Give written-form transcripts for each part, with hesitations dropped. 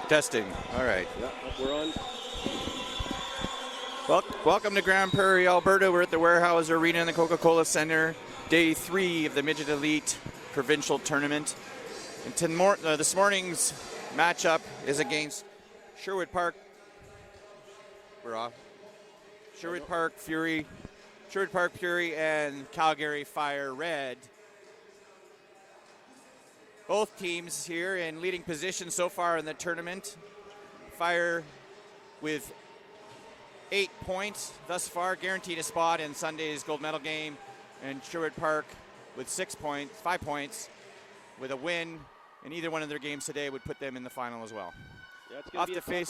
Testing. All right. Yeah, we're on. Well, welcome to Grand Prairie, Alberta. We're at the Warehouse Arena in the Coca-Cola Center. Day 3 of the Midget Elite Provincial Tournament. And this morning's matchup is against Sherwood Park. We're off. Sherwood Park Fury and Calgary Fire Red. Both teams here in leading position so far in the tournament. Fire with 8 points thus far, guaranteed a spot in Sunday's gold medal game. And Sherwood Park with 5 points, with a win in either one of their games today would put them in the final as well. Yeah, it's going to be a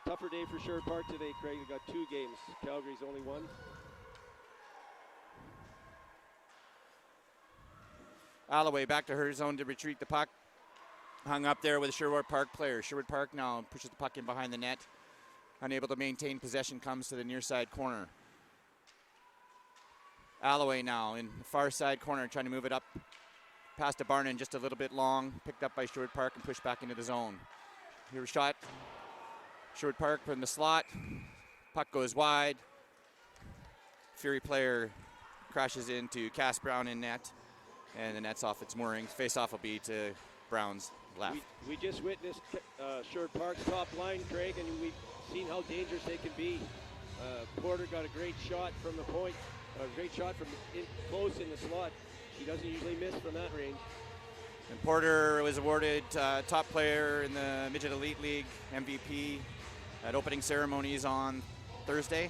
tougher day for Sherwood Park today, Craig. They've got 2 games. Calgary's only 1. Alloway back to her zone to retrieve the puck. Hung up there with a Sherwood Park player. Sherwood Park now pushes the puck in behind the net. Unable to maintain possession, comes to the near side corner. Alloway now in the far side corner, trying to move it up past a Barnon, just a little bit long. Picked up by Sherwood Park and pushed back into the zone. Here's a shot. Sherwood Park from the slot. Puck goes wide. Fury player crashes into Cass Brown in net. And the net's off its moorings. Face-off will be to Brown's left. We just witnessed Sherwood Park's top line, Craig, and we've seen how dangerous they can be. Porter got a great shot from the point, a great shot from close in the slot. He doesn't usually miss from that range. And Porter was awarded top player in the Midget Elite League, MVP, at opening ceremonies on Thursday.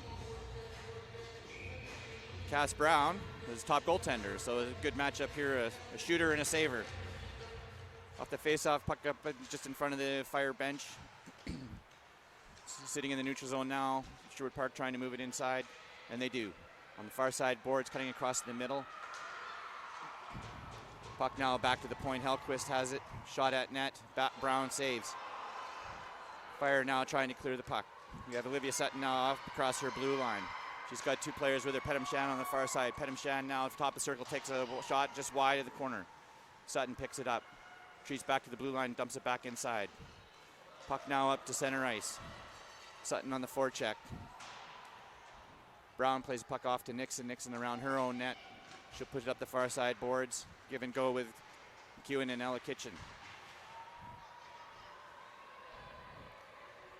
Cass Brown was top goaltender, so a good matchup here, a shooter and a saver. Off the face-off, puck up just in front of the Fire bench. Sitting in the neutral zone now. Sherwood Park trying to move it inside, and they do. On the far side, boards cutting across the middle. Puck now back to the point. Hellquist has it. Shot at net. Brown saves. Fire now trying to clear the puck. We have Olivia Sutton now off across her blue line. She's got 2 players with her. Pedam Shan on the far side. Pedam Shan now at the top of the circle takes a shot just wide of the corner. Sutton picks it up. Retreats back to the blue line, dumps it back inside. Puck now up to center ice. Sutton on the forecheck. Brown plays the puck off to Nixon. Nixon around her own net. She'll push it up the far side boards. Give and go with McEwen and Ella Kitchen.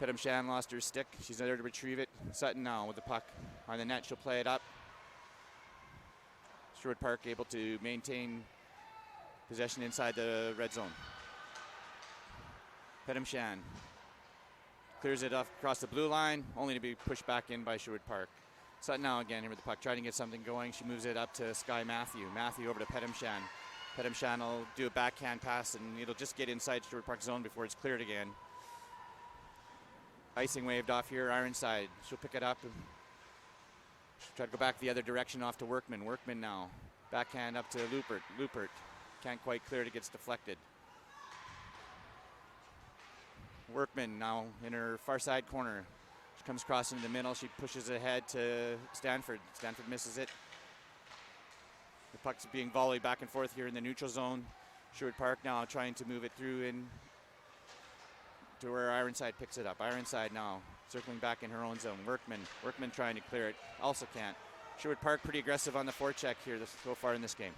Pedam Shan lost her stick. She's there to retrieve it. Sutton now with the puck on the net. She'll play it up. Sherwood Park able to maintain possession inside the red zone. Pedam Shan clears it off across the blue line, only to be pushed back in by Sherwood Park. Sutton now again here with the puck, trying to get something going. She moves it up to Sky Matthew. Matthew over to Pedam Shan. Pedam Shan will do a backhand pass, and it'll just get inside Sherwood Park zone before it's cleared again. Icing waved off here, Ironside. She'll pick it up and she'll try to go back the other direction off to Workman. Workman now. Backhand up to Lupert. Lupert can't quite clear it, gets deflected. Workman now in her far side corner. She comes across into the middle. She pushes ahead to Stanford. Stanford misses it. The puck's being volleyed back and forth here in the neutral zone. Sherwood Park now trying to move it through in to where Ironside picks it up. Ironside now circling back in her own zone. Workman trying to clear it. Also can't. Sherwood Park pretty aggressive on the forecheck here so far in this game.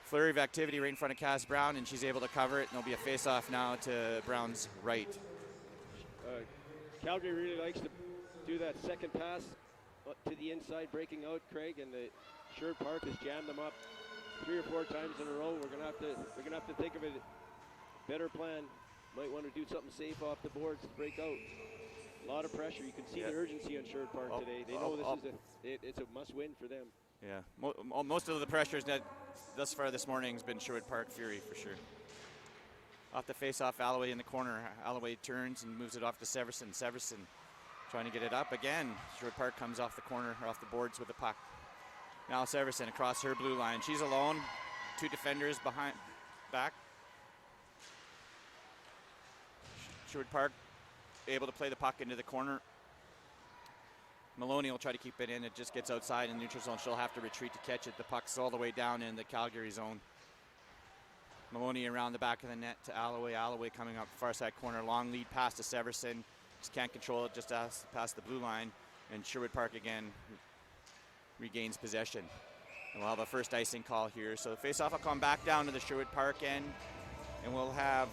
Flurry of activity right in front of Cass Brown, and she's able to cover it. And there'll be a face-off now to Brown's right. Calgary really likes to do that second pass to the inside, breaking out, Craig, and the Sherwood Park has jammed them up 3 or 4 times in a row. We're gonna have to think of a better plan. Might want to do something safe off the boards to break out. A lot of pressure. You can see the urgency on Sherwood Park today. They know it's a must-win for them. Yeah, most of the pressures that thus far this morning has been Sherwood Park Fury for sure. Off the face-off, Alloway in the corner. Alloway turns and moves it off to Severson. Severson trying to get it up again. Sherwood Park comes off the corner, or off the boards with the puck. Now Severson across her blue line. She's alone. 2 defenders back. Sherwood Park able to play the puck into the corner. Maloney will try to keep it in. It just gets outside in the neutral zone. She'll have to retreat to catch it. The puck's all the way down in the Calgary zone. Maloney around the back of the net to Alloway. Alloway coming up far side corner. Long lead pass to Severson. Just can't control it just past the blue line. And Sherwood Park again regains possession. And we'll have a first icing call here. So the face-off will come back down to the Sherwood Park end. And we'll have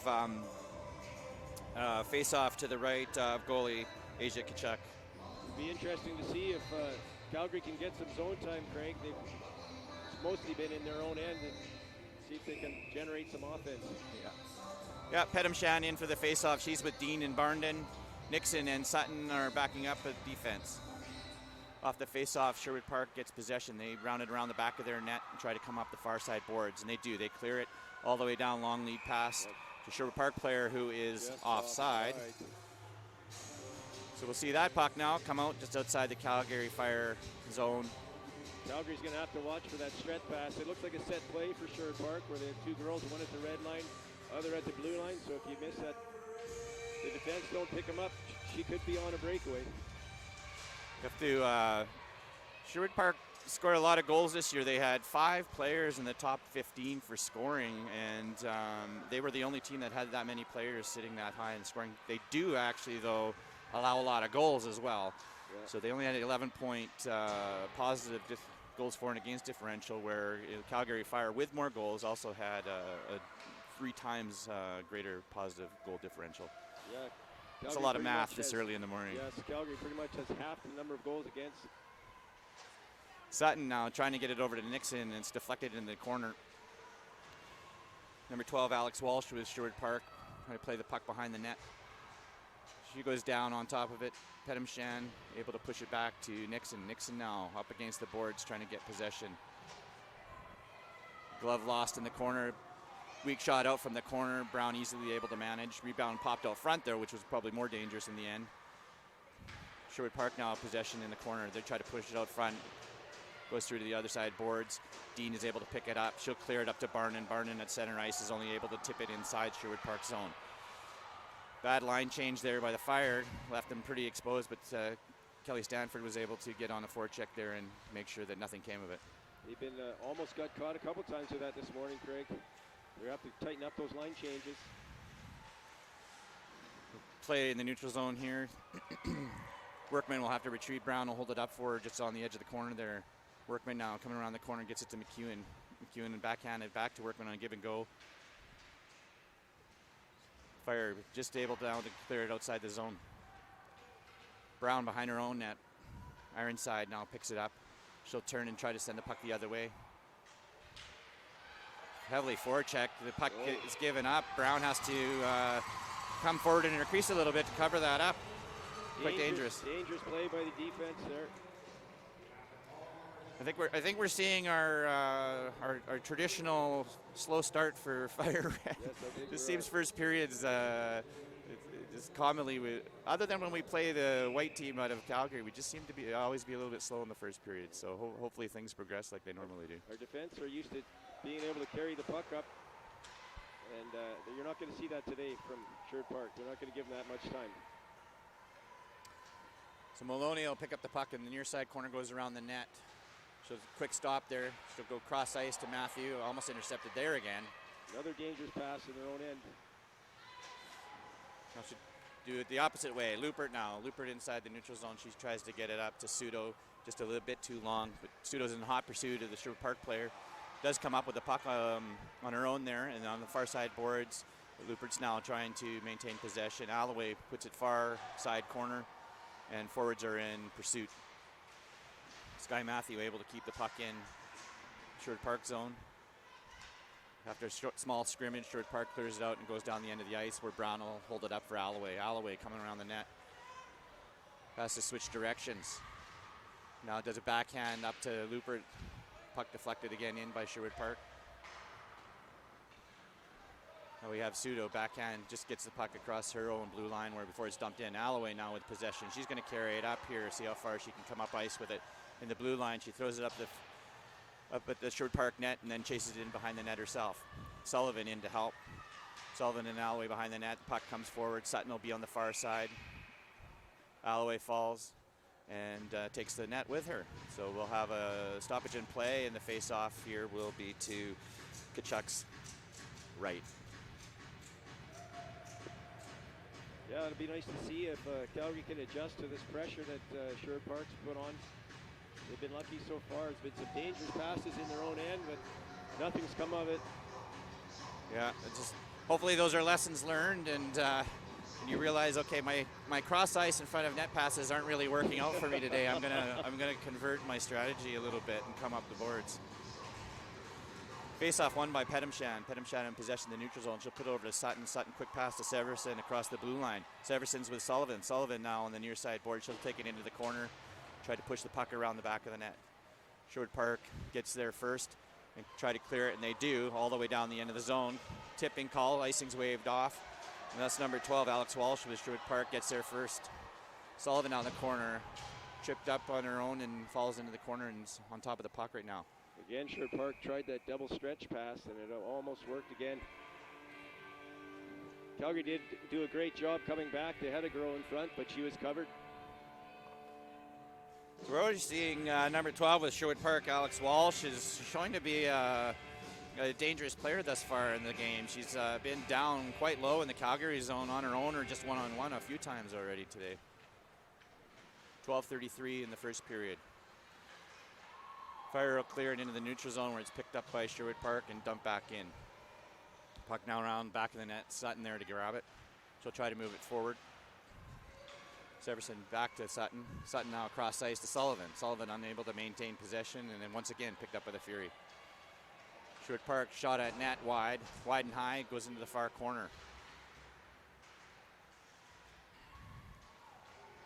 face-off to the right of goalie Asia Kachuk. Be interesting to see if Calgary can get some zone time, Craig. They've mostly been in their own end, and see if they can generate some offense. Yeah, Pedam Shan in for the face-off. She's with Dean and Barnden. Nixon and Sutton are backing up at defense. Off the face-off, Sherwood Park gets possession. They round it around the back of their net and try to come up the far side boards, and they do. They clear it all the way down, long lead pass to Sherwood Park player who is offside. So we'll see that puck now come out just outside the Calgary Fire zone. Calgary's going to have to watch for that stretch pass. It looks like a set play for Sherwood Park where they have 2 girls, one at the red line, other at the blue line. So if you miss that, the defense don't pick them up, she could be on a breakaway. Sherwood Park scored a lot of goals this year. They had 5 players in the top 15 for scoring, and they were the only team that had that many players sitting that high in scoring. They do actually, though, allow a lot of goals as well. Yeah. So they only had an 11-point positive goals for and against differential, where Calgary Fire with more goals also had a 3 times greater positive goal differential. Yeah, it's a lot of math this early in the morning. Yes, Calgary pretty much has half the number of goals against. Sutton now trying to get it over to Nixon, and it's deflected in the corner. Number 12, Alex Walsh with Sherwood Park, trying to play the puck behind the net. She goes down on top of it. Pedam Shan able to push it back to Nixon. Nixon now up against the boards trying to get possession. Glove lost in the corner. Weak shot out from the corner. Brown easily able to manage. Rebound popped out front there, which was probably more dangerous in the end. Sherwood Park now possession in the corner. They try to push it out front. Goes through to the other side boards. Dean is able to pick it up. She'll clear it up to Barnden. Barnden at center ice is only able to tip it inside Sherwood Park zone. Bad line change there by the Fire. Left them pretty exposed, but Kelly Stanford was able to get on a forecheck there and make sure that nothing came of it. They've been almost got caught a couple times with that this morning, Craig. They have to tighten up those line changes. Play in the neutral zone here. Workman will have to retreat. Brown will hold it up for her just on the edge of the corner there. Workman now coming around the corner, gets it to McEwen. McEwen and backhanded back to Workman on a give and go. Fire just able now to clear it outside the zone. Brown behind her own net. Ironside now picks it up. She'll turn and try to send the puck the other way. Heavily forecheck. The puck is given up. Brown has to come forward in her crease a little bit to cover that up. Quite dangerous. Dangerous play by the defense there. I think we're seeing our traditional slow start for Fire. Yes, This seems first periods just commonly, other than when we play the white team out of Calgary, we just seem to always be a little bit slow in the first period. So hopefully things progress like they normally do. Our defense are used to being able to carry the puck up, and you're not going to see that today from Sherwood Park. They're not going to give them that much time. So Maloney will pick up the puck, and the near side corner goes around the net. So quick stop there. She'll go cross ice to Matthew, almost intercepted there again. Another dangerous pass in their own end. Now she'll do it the opposite way. Lupert now. Lupert inside the neutral zone. She tries to get it up to Sudo, just a little bit too long. But Sudo's in hot pursuit of the Sherwood Park player. Does come up with the puck on her own there, and on the far side boards, Lupert's now trying to maintain possession. Alloway puts it far side corner, and forwards are in pursuit. Sky Matthew able to keep the puck in Sherwood Park zone. After a small scrimmage, Sherwood Park clears it out and goes down the end of the ice where Brown will hold it up for Alloway. Alloway coming around the net. Has to switch directions. Now does a backhand up to Lupert. Puck deflected again in by Sherwood Park. Now we have Sudo backhand, just gets the puck across her own blue line where before it's dumped in. Alloway now with possession. She's going to carry it up here, see how far she can come up ice with it. In the blue line, she throws it up at the Sherwood Park net and then chases it in behind the net herself. Sullivan in to help. Sullivan and Alloway behind the net. The puck comes forward. Sutton will be on the far side. Alloway falls and takes the net with her. So we'll have a stoppage in play, and the face-off here will be to Tkachuk's right. Yeah, it'll be nice to see if Calgary can adjust to this pressure that Sherwood Park's put on. They've been lucky so far. There's been some dangerous passes in their own end, but nothing's come of it. Yeah, just hopefully those are lessons learned, and you realize, okay, my cross ice in front of net passes aren't really working out for me today. I'm gonna convert my strategy a little bit and come up the boards. Face-off won by Pedamshan. Pedamshan in possession of the neutral zone. She'll put it over to Sutton. Sutton quick pass to Severson across the blue line. Severson's with Sullivan. Sullivan now on the near side board. She'll take it into the corner. Try to push the puck around the back of the net. Sherwood Park gets there first and try to clear it, and they do all the way down the end of the zone. Tipping call, icing's waved off. And that's number 12, Alex Walsh with Sherwood Park, gets there first. Sullivan on the corner, tripped up on her own and falls into the corner and is on top of the puck right now. Again, Sherwood Park tried that double stretch pass, and it almost worked again. Calgary did do a great job coming back. They had a girl in front, but she was covered. So we're already seeing number 12 with Sherwood Park, Alex Walsh, is showing to be a dangerous player thus far in the game. She's been down quite low in the Calgary zone on her own or just one-on-one a few times already today. 12:33 in the first period. Fire will clear it into the neutral zone where it's picked up by Sherwood Park and dumped back in. Puck now around back of the net. Sutton there to grab it. She'll try to move it forward. Severson back to Sutton. Sutton now across ice to Sullivan. Sullivan unable to maintain possession, and then once again picked up by the Fury. Sherwood Park shot at net wide and high, goes into the far corner.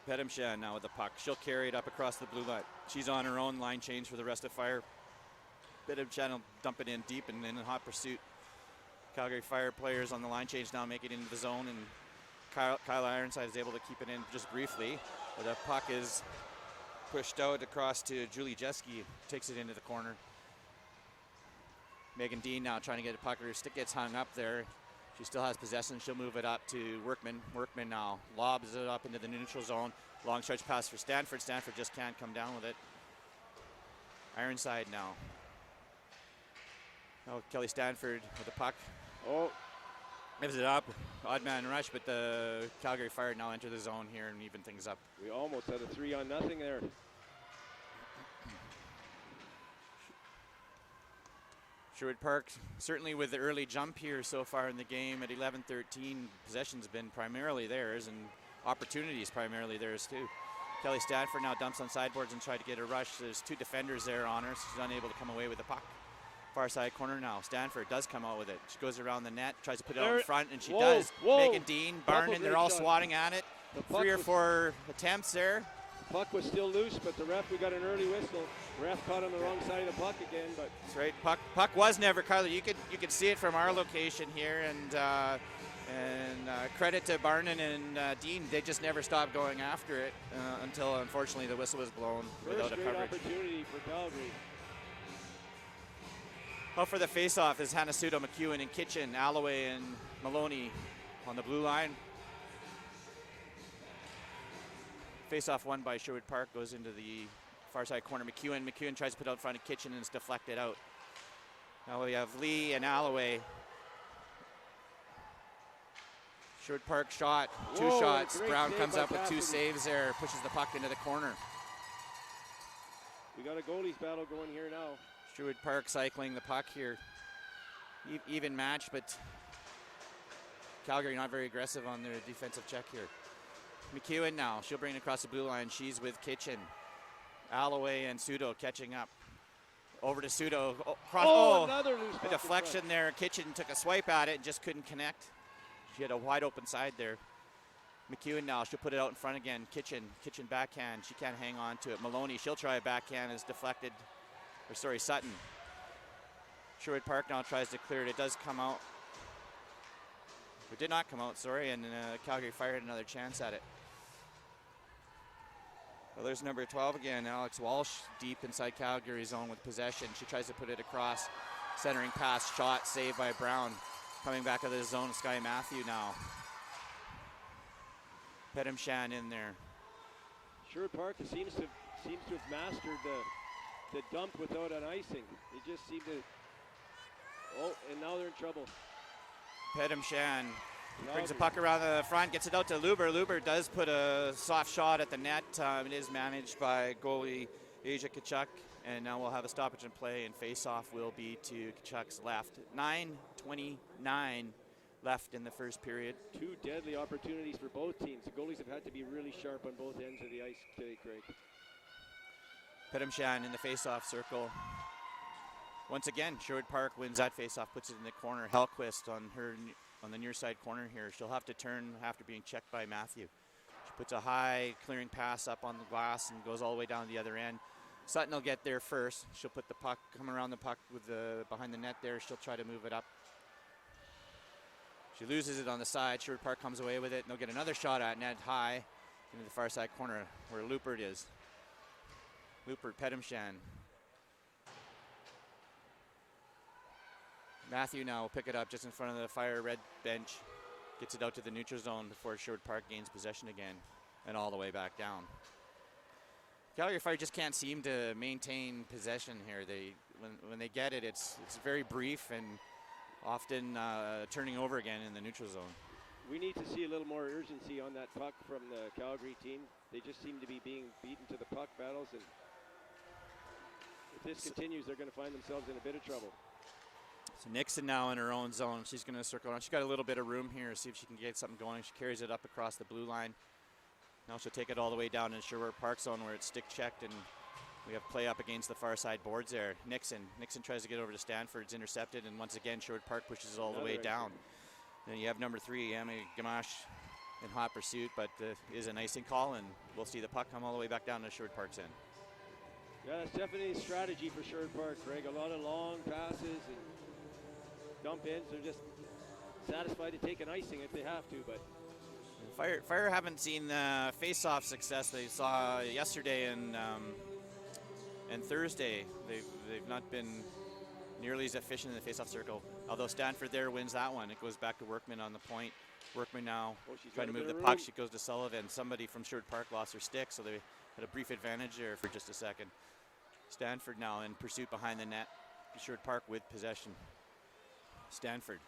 Pedamshan now with the puck. She'll carry it up across the blue line. She's on her own line change for the rest of Fire. Pedamshan will dump it in deep and in hot pursuit. Calgary Fire players on the line change now make it into the zone, and Kyle Ironside is able to keep it in just briefly. But the puck is pushed out across to Julie Jeske, takes it into the corner. Megan Dean now trying to get a puck. Her stick gets hung up there. She still has possession. She'll move it up to Workman. Workman now lobs it up into the neutral zone. Long stretch pass for Stanford. Stanford just can't come down with it. Ironside now. Oh, Kelly Stanford with the puck. Oh, Gives it up. Odd man rush, but the Calgary Fire now enter the zone here and even things up. we almost had a 3-0 there. Sherwood Park, certainly with the early jump here so far in the game at 11-13, possession's been primarily theirs and opportunities primarily theirs too. Kelly Stanford now dumps on sideboards and tried to get a rush. There's two defenders there on her. She's unable to come away with the puck. Far side corner now. Stanford does come out with it. She goes around the net, tries to put it out in front, and she does. Megan Dean, Barnon, they're all swatting at it. 3 or 4 attempts there. The puck was still loose, but the ref, we got an early whistle. The ref caught on the wrong side of the puck again, but that's right. Puck was never Carly. You could see it from our location here, and credit to Barnon and Dean. They just never stopped going after it until unfortunately the whistle was blown without a coverage. Opportunity for Calgary. Out for the face-off is Hanasudo, McEwen, and Kitchen, Alloway, and Maloney on the blue line. Face-off won by Sherwood Park, goes into the far side corner. McEwen tries to put out in front of Kitchen, and it's deflected out. Now we have Lee and Alloway. Sherwood Park shot, 2 shots. Brown comes up with 2 saves there, pushes the puck into the corner. We got a goalies battle going here now. Sherwood Park cycling the puck here. Even match, but Calgary not very aggressive on their defensive check here. McEwen now, she'll bring it across the blue line. She's with Kitchen. Alloway and Sudo catching up. Over to Sudo. Another loose puck. A deflection there. Kitchen took a swipe at it and just couldn't connect. She had a wide open side there. McEwen now, she'll put it out in front again. Kitchen backhand. She can't hang on to it. Maloney, she'll try a backhand. Is deflected. Sutton. Sherwood Park now tries to clear it. It does come out. It did not come out, sorry, and Calgary Fire had another chance at it. Well, there's number 12 again, Alex Walsh, deep inside Calgary's zone with possession. She tries to put it across. Centering pass, shot, saved by Brown. Coming back out of the zone, Sky Matthew now. Pedamshan in there. Sherwood Park seems to have mastered the dump without an icing. They just seem to. Oh, and now they're in trouble. Pedamshan brings the puck around the front, gets it out to Luber. Luber does put a soft shot at the net. It is managed by goalie Asia Kachuk, and now we'll have a stoppage in play, and face-off will be to Kachuk's left. 9:29 left in the first period. 2 deadly opportunities for both teams. The goalies have had to be really sharp on both ends of the ice today, Craig. Pedamshan in the face-off circle. Once again, Sherwood Park wins that face-off, puts it in the corner. Hellquist on the near side corner here. She'll have to turn after being checked by Matthew. She puts a high clearing pass up on the glass and goes all the way down to the other end. Sutton will get there first. She'll put the puck, come around the puck with behind the net there. She'll try to move it up. She loses it on the side. Sherwood Park comes away with it, and they'll get another shot at net high into the far side corner where Lupert is. Lupert, Pedamshan. Matthew now will pick it up just in front of the Fire red bench. Gets it out to the neutral zone before Sherwood Park gains possession again and all the way back down. Calgary Fire just can't seem to maintain possession here. When they get it, it's very brief and often turning over again in the neutral zone. We need to see a little more urgency on that puck from the Calgary team. They just seem to be being beaten to the puck battles, and if this continues, they're going to find themselves in a bit of trouble. So Nixon now in her own zone. She's going to circle around. She's got a little bit of room here. See if she can get something going. She carries it up across the blue line. Now she'll take it all the way down in Sherwood Park zone where it's stick checked, and we have play up against the far side boards there. Nixon tries to get over to Stanford. It's intercepted, and once again Sherwood Park pushes it all the way down. Then you have number 3, Amy Gamache, in hot pursuit, but is an icing call, and we'll see the puck come all the way back down to Sherwood Park's end. Yeah, that's definitely a strategy for Sherwood Park, Greg. A lot of long passes and dump ins. They're just satisfied to take an icing if they have to, but Fire haven't seen the face-off success they saw yesterday and Thursday. They've not been nearly as efficient in the faceoff circle. Although Stanford there wins that one. It goes back to Workman on the point. Workman now trying to move the puck. She goes to Sullivan. Somebody from Sherwood Park lost her stick, so they had a brief advantage there for just a second. Stanford now in pursuit behind the net. Sherwood Park with possession. Stanford.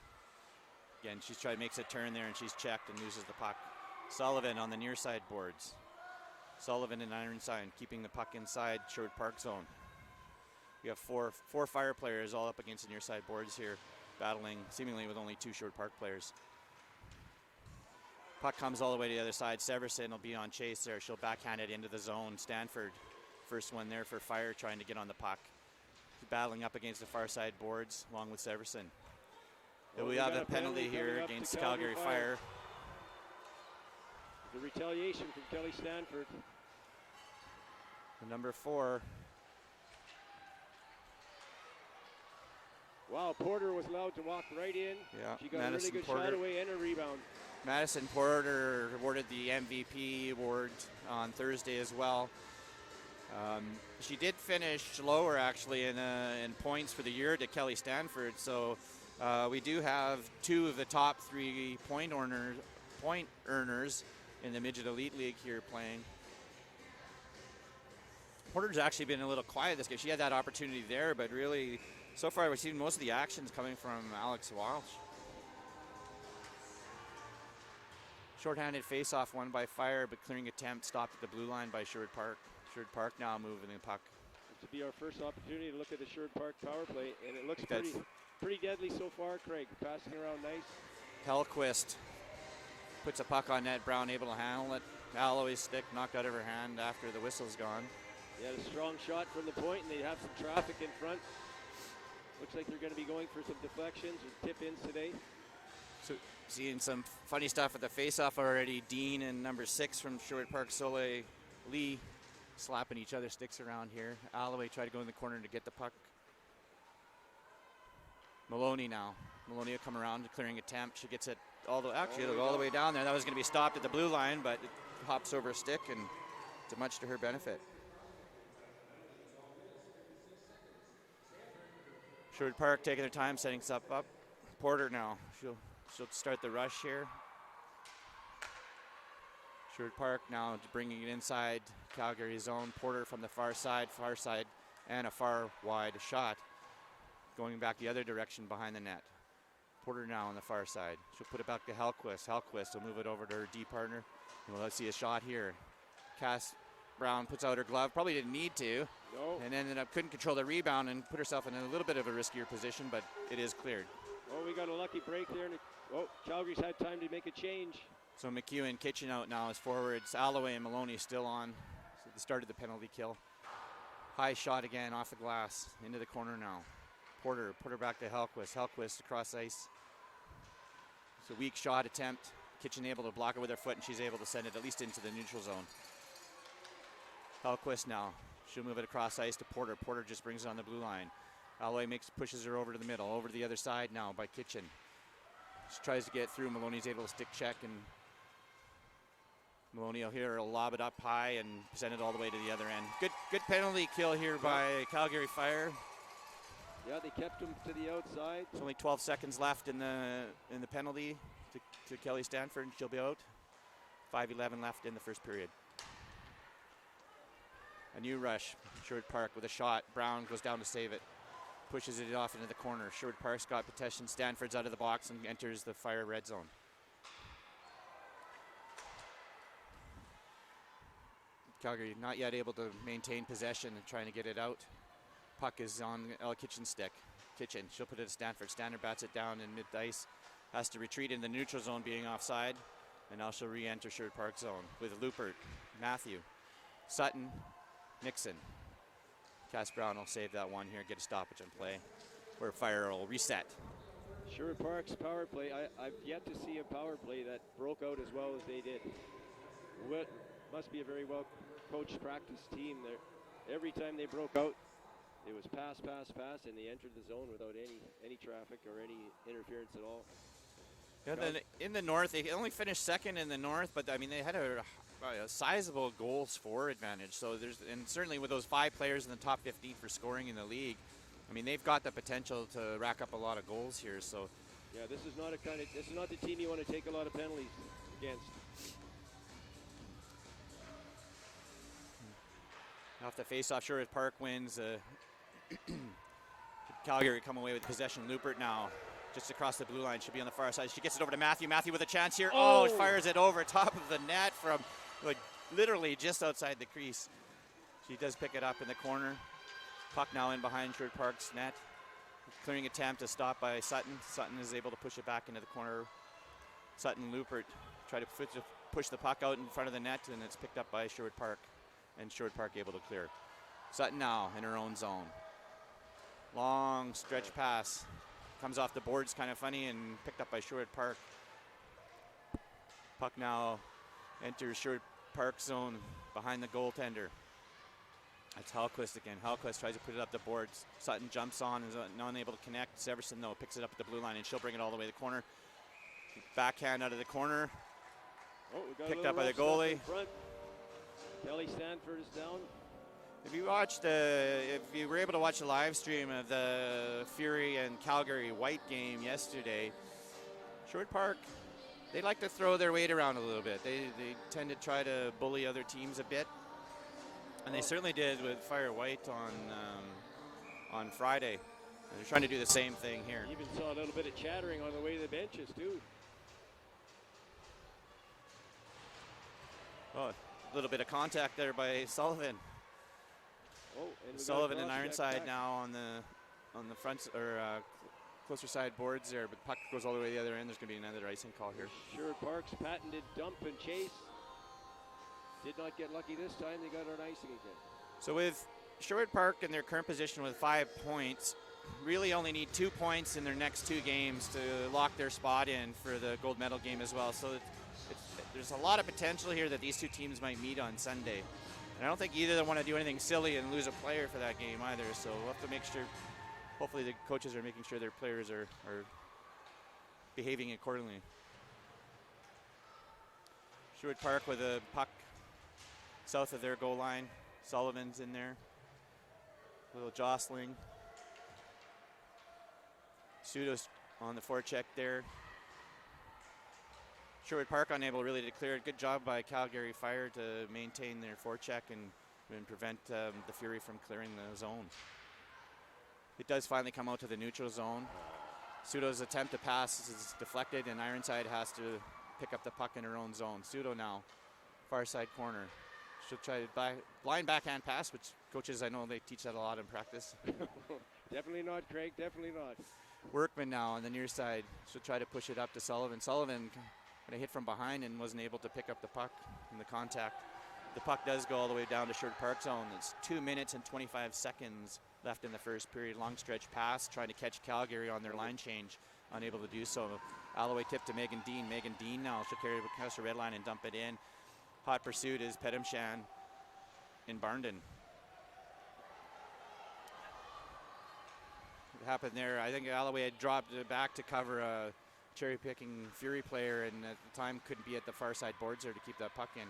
Again, makes a turn there and she's checked and loses the puck. Sullivan on the near side boards. Sullivan and Ironside keeping the puck inside Sherwood Park zone. We have four Fire players all up against the near side boards here, battling seemingly with only 2 Sherwood Park players. Puck comes all the way to the other side. Severson will be on chase there. She'll backhand it into the zone. Stanford, first one there for Fire, trying to get on the puck. Battling up against the far side boards along with Severson. We have a penalty here against Calgary Fire. The retaliation from Kelly Stanford. The number 4. Wow, Porter was allowed to walk right in. Yeah, she got Madison a really good Porter. shot away and a rebound. Madison Porter awarded the MVP award on Thursday as well. She did finish lower actually in points for the year to Kelly Stanford. So we do have 2 of the top 3 point earners in the Midget Elite League here playing. Porter's actually been a little quiet this game. She had that opportunity there, but really, so far we've seen most of the actions coming from Alex Walsh. Shorthanded face-off won by Fire, but clearing attempt stopped at the blue line by Sherwood Park. Sherwood Park now moving the puck. This will be our first opportunity to look at the Sherwood Park power play, and it looks pretty deadly so far, Craig. Passing around nice. Hellquist puts a puck on net. Brown able to handle it. Alloway's stick knocked out of her hand after the whistle's gone. They had a strong shot from the point, and they have some traffic in front. Looks like they're going to be going for some deflections or tip-ins today. So seeing some funny stuff at the face-off already. Dean and number 6 from Sherwood Park, Soleil Lee, slapping each other's sticks around here. Alloway tried to go in the corner to get the puck. Maloney now. Maloney will come around to clearing attempt. She gets it all the way down there. That was going to be stopped at the blue line, but it hops over a stick, and it's much to her benefit. Sherwood Park taking their time, setting stuff up. Porter now. She'll start the rush here. Sherwood Park now bringing it inside Calgary zone. Porter from the far side, and a far wide shot. Going back the other direction behind the net. Porter now on the far side. She'll put it back to Hellquist. Hellquist will move it over to her D partner. Well, let's see a shot here. Cass Brown puts out her glove. Probably didn't need to. No. And ended up couldn't control the rebound and put herself in a little bit of a riskier position, but it is cleared. Oh, we got a lucky break there. Calgary's had time to make a change. So McEwen Kitchen out now as forwards. Alloway and Maloney still on. So they started the penalty kill. High shot again off the glass. Into the corner now. Porter put her back to Hellquist. Hellquist across ice. It's a weak shot attempt. Kitchen able to block it with her foot, and she's able to send it at least into the neutral zone. Hellquist now. She'll move it across ice to Porter. Porter just brings it on the blue line. Alloway pushes her over to the middle. Over to the other side now by Kitchen. She tries to get through. Maloney's able to stick check, and Maloney will lob it up high and send it all the way to the other end. Good penalty kill here by Calgary Fire. Yeah, they kept him to the outside. There's only 12 seconds left in the penalty to Kelly Stanford. She'll be out. 5:11 left in the first period. A new rush. Sherwood Park with a shot. Brown goes down to save it. Pushes it off into the corner. Sherwood Park's got possession. Stanford's out of the box and enters the Fire red zone. Calgary not yet able to maintain possession and trying to get it out. Puck is on Kitchen's stick. Kitchen, she'll put it to Stanford. Stanford bats it down in mid-ice. Has to retreat in the neutral zone being offside. And now she'll re-enter Sherwood Park zone with Lupert, Matthew, Sutton, Nixon. Cass Brown will save that one here, get a stoppage in play, where Fire will reset. Sherwood Park's power play, I've yet to see a power play that broke out as well as they did. Must be a very well coached practice team there. Every time they broke out, it was pass, and they entered the zone without any traffic or any interference at all. Yeah, then in the north, they only finished second in the north, but I mean they had a sizable goals for advantage. So and certainly with those 5 players in the top 15 for scoring in the league, I mean, they've got the potential to rack up a lot of goals here. So Yeah, this is not the team you want to take a lot of penalties against. off the face-off, Sherwood Park wins. Calgary come away with possession. Lupert now just across the blue line. Should be on the far side. She gets it over to Matthew. Matthew with a chance here. Oh, fires it over top of the net from like literally just outside the crease. She does pick it up in the corner. Puck now in behind Sherwood Park's net. Clearing attempt to stop by Sutton. Sutton is able to push it back into the corner. Sutton Lupert try to push the puck out in front of the net, and it's picked up by Sherwood Park. And Sherwood Park able to clear. Sutton now in her own zone. Long stretch pass. Comes off the boards kind of funny and picked up by Sherwood Park. Puck now enters Sherwood Park zone behind the goaltender. That's Hellquist again. Hellquist tries to put it up the boards. Sutton jumps on and is unable to connect. Severson though picks it up at the blue line and she'll bring it all the way to the corner. Backhand out of the corner. Picked up by the goalie. Kelly Stanford is down. If you were able to watch the live stream of the Fury and Calgary White game yesterday, Sherwood Park, they like to throw their weight around a little bit. They tend to try to bully other teams a bit, and they certainly did with Fire White on Friday. And they're trying to do the same thing here. Even saw a little bit of chattering on the way to the benches too. Oh, a little bit of contact there by Sullivan. And Sullivan and Ironside now on the front or closer side boards there, but puck goes all the way to the other end. There's going to be another icing call here. Sherwood Park's patented dump and chase did not get lucky this time. They got an icing again. So with Sherwood Park in their current position with 5 points, really only need 2 points in their next 2 games to lock their spot in for the gold medal game as well. So there's a lot of potential here that these 2 teams might meet on Sunday. And I don't think either of them want to do anything silly and lose a player for that game either. So we'll have to make sure, hopefully the coaches are making sure their players are behaving accordingly. Sherwood Park with a puck south of their goal line. Sullivan's in there. A little jostling. Pseudo's on the forecheck there. Sherwood Park unable really to clear it. Good job by Calgary Fire to maintain their forecheck and prevent the Fury from clearing the zone. It does finally come out to the neutral zone. Pseudo's attempt to pass is deflected, and Ironside has to pick up the puck in her own zone. Pseudo now, far side corner. She'll try to blind backhand pass, which coaches, I know they teach that a lot in practice. Definitely not, Craig, definitely not. Workman now on the near side. She'll try to push it up to Sullivan. Sullivan kind of hit from behind and wasn't able to pick up the puck in the contact. The puck does go all the way down to Sherwood Park zone. It's 2 minutes and 25 seconds left in the first period. Long stretch pass, trying to catch Calgary on their line change. Unable to do so. Alloway tip to Megan Dean. Megan Dean now, she'll carry it across the red line and dump it in. Hot pursuit is Pedamshan in Barndon. What happened there, I think Alloway had dropped it back to cover a cherry-picking Fury player, and at the time couldn't be at the far side boards there to keep that puck in.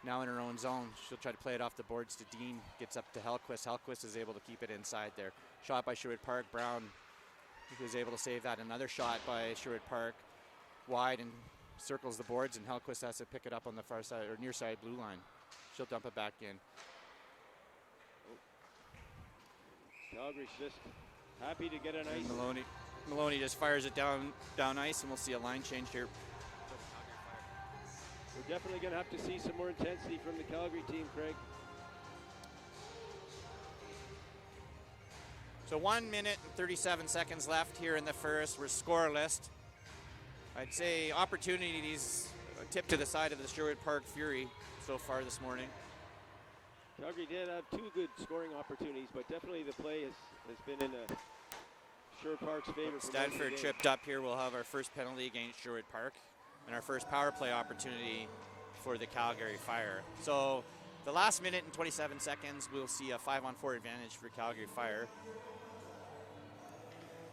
Now in her own zone, she'll try to play it off the boards to Dean. Gets up to Hellquist. Hellquist is able to keep it inside there. Shot by Sherwood Park. Brown is able to save that. Another shot by Sherwood Park. Wide and circles the boards, and Hellquist has to pick it up on the far side or near side blue line. She'll dump it back in. Calgary's just happy to get an ice. Maloney just fires it down ice, and we'll see a line change here. We're definitely going to have to see some more intensity from the Calgary team, Craig. So 1 minute and 37 seconds left here in the first. We're scoreless. I'd say opportunities tipped to the side of the Sherwood Park Fury so far this morning. Calgary did have 2 good scoring opportunities, but definitely the play has been in Sherwood Park's favor. Stanford tripped up here. We'll have our first penalty against Sherwood Park and our first power play opportunity for the Calgary Fire. So the last minute and 27 seconds, we'll see a 5-on-4 advantage for Calgary Fire.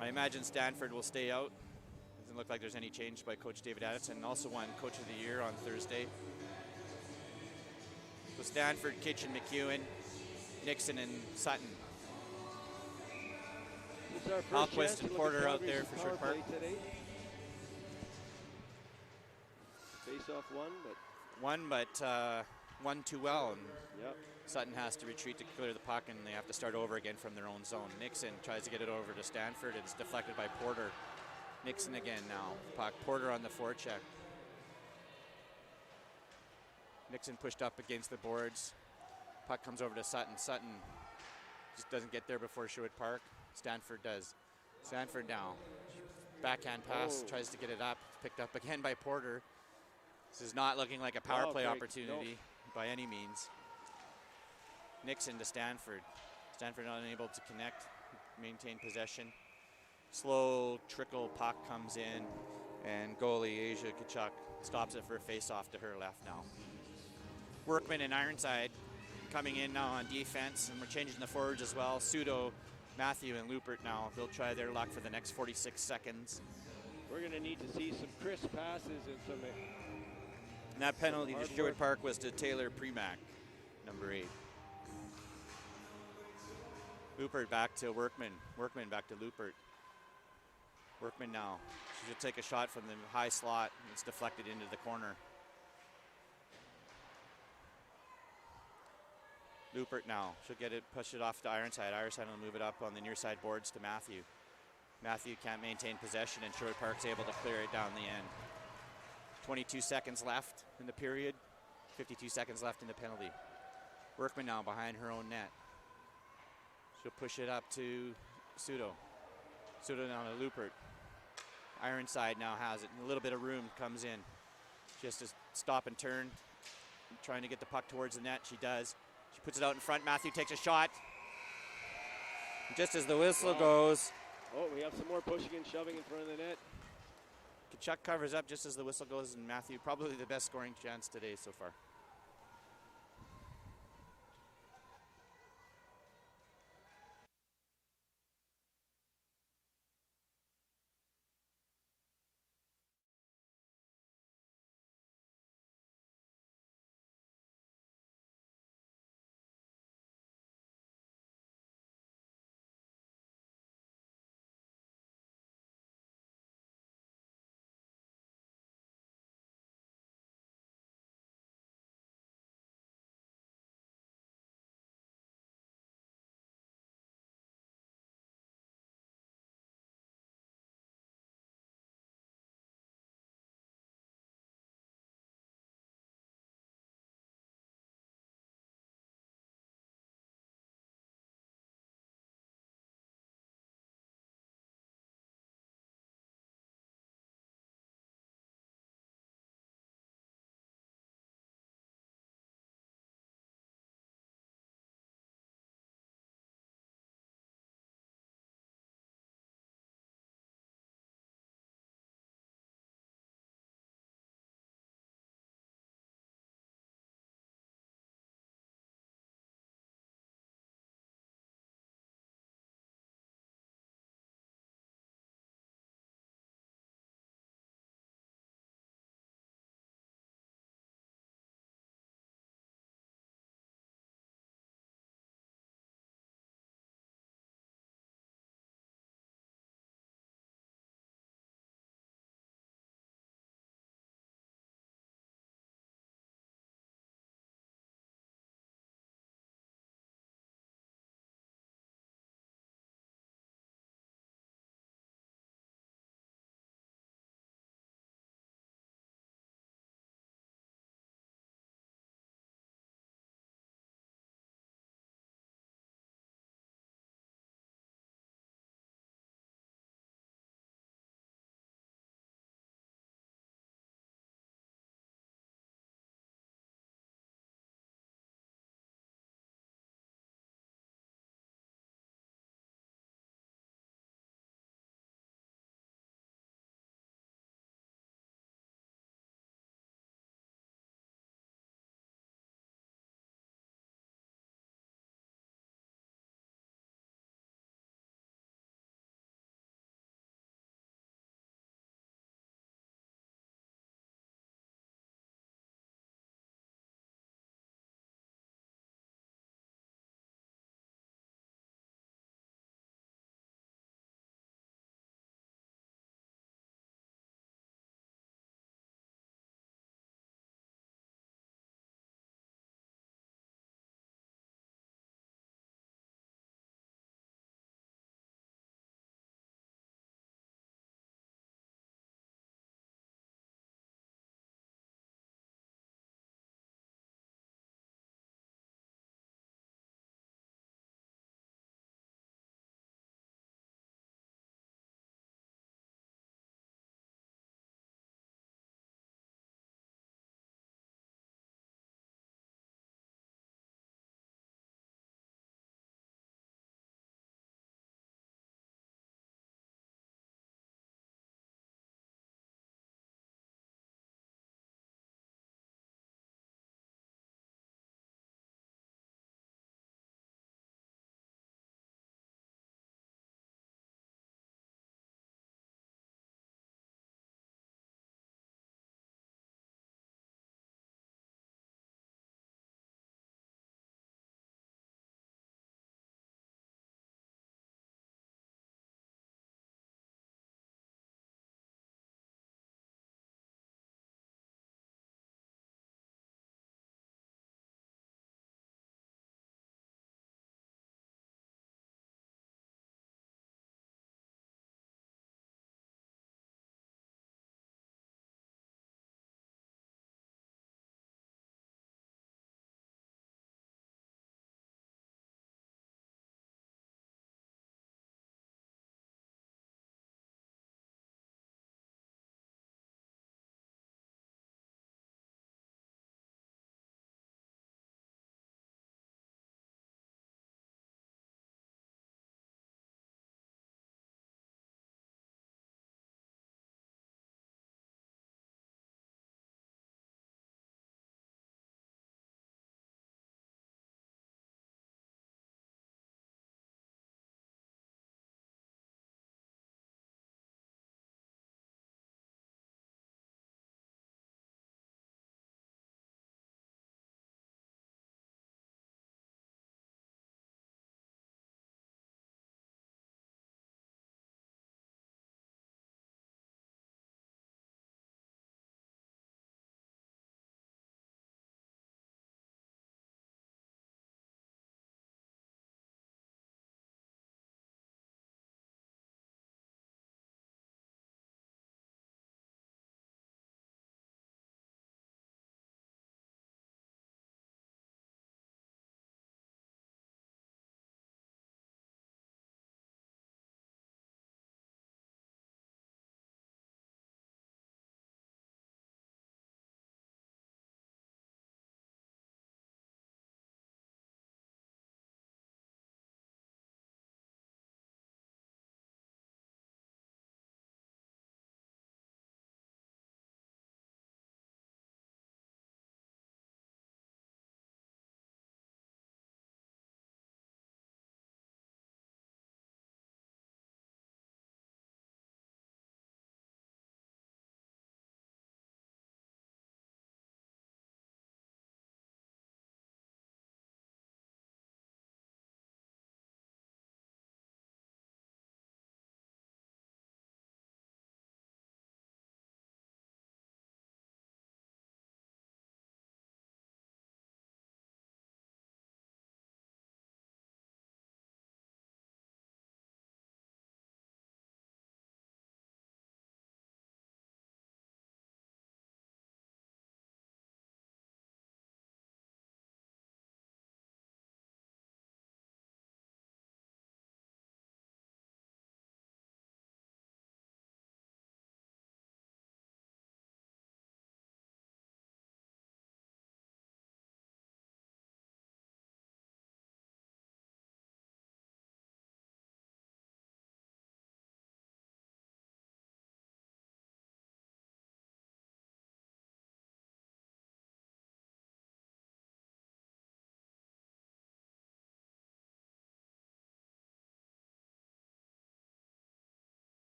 I imagine Stanford will stay out. Doesn't look like there's any change by Coach David Addison, also won Coach of the Year on Thursday. So Stanford, Kitchen, McEwen, Nixon, and Sutton. This is our first chance Alquist to and look Porter at out Calgary's there for power Sherwood Park. play today. Face off one, but one too well, and yep. Sutton has to retreat to clear the puck, and they have to start over again from their own zone. Nixon tries to get it over to Stanford. It's deflected by Porter. Nixon again now. Puck. Porter on the forecheck. Nixon pushed up against the boards. Puck comes over to Sutton. Sutton just doesn't get there before Sherwood Park. Stanford does. Stanford now. Backhand pass, tries to get it up. Picked up again by Porter. This is not looking like a power play opportunity by any means. Nixon to Stanford. Stanford unable to connect, maintain possession. Slow trickle puck comes in, and goalie Asia Kachuk stops it for a face-off to her left now. Workman and Ironside coming in now on defense, and we're changing the forwards as well. Pseudo, Matthew, and Lupert now. They'll try their luck for the next 46 seconds. We're going to need to see some crisp passes and some. And that penalty to Sherwood Park was to Taylor Premack, number 8. Lupert back to Workman. Workman back to Lupert. Workman now. She'll take a shot from the high slot. It's deflected into the corner. Lupert now. She'll get it, push it off to Ironside. Ironside will move it up on the near side boards to Matthew. Matthew can't maintain possession, and Sherwood Park's able to clear it down the end. 22 seconds left in the period. 52 seconds left in the penalty. Workman now behind her own net. She'll push it up to Pseudo. Pseudo now to Lupert. Ironside now has it. A little bit of room comes in. Just to stop and turn. Trying to get the puck towards the net. She does. She puts it out in front. Matthew takes a shot. Just as the whistle goes. Oh, we have some more pushing and shoving in front of the net. Kachuk covers up just as the whistle goes, and Matthew probably the best scoring chance today so far.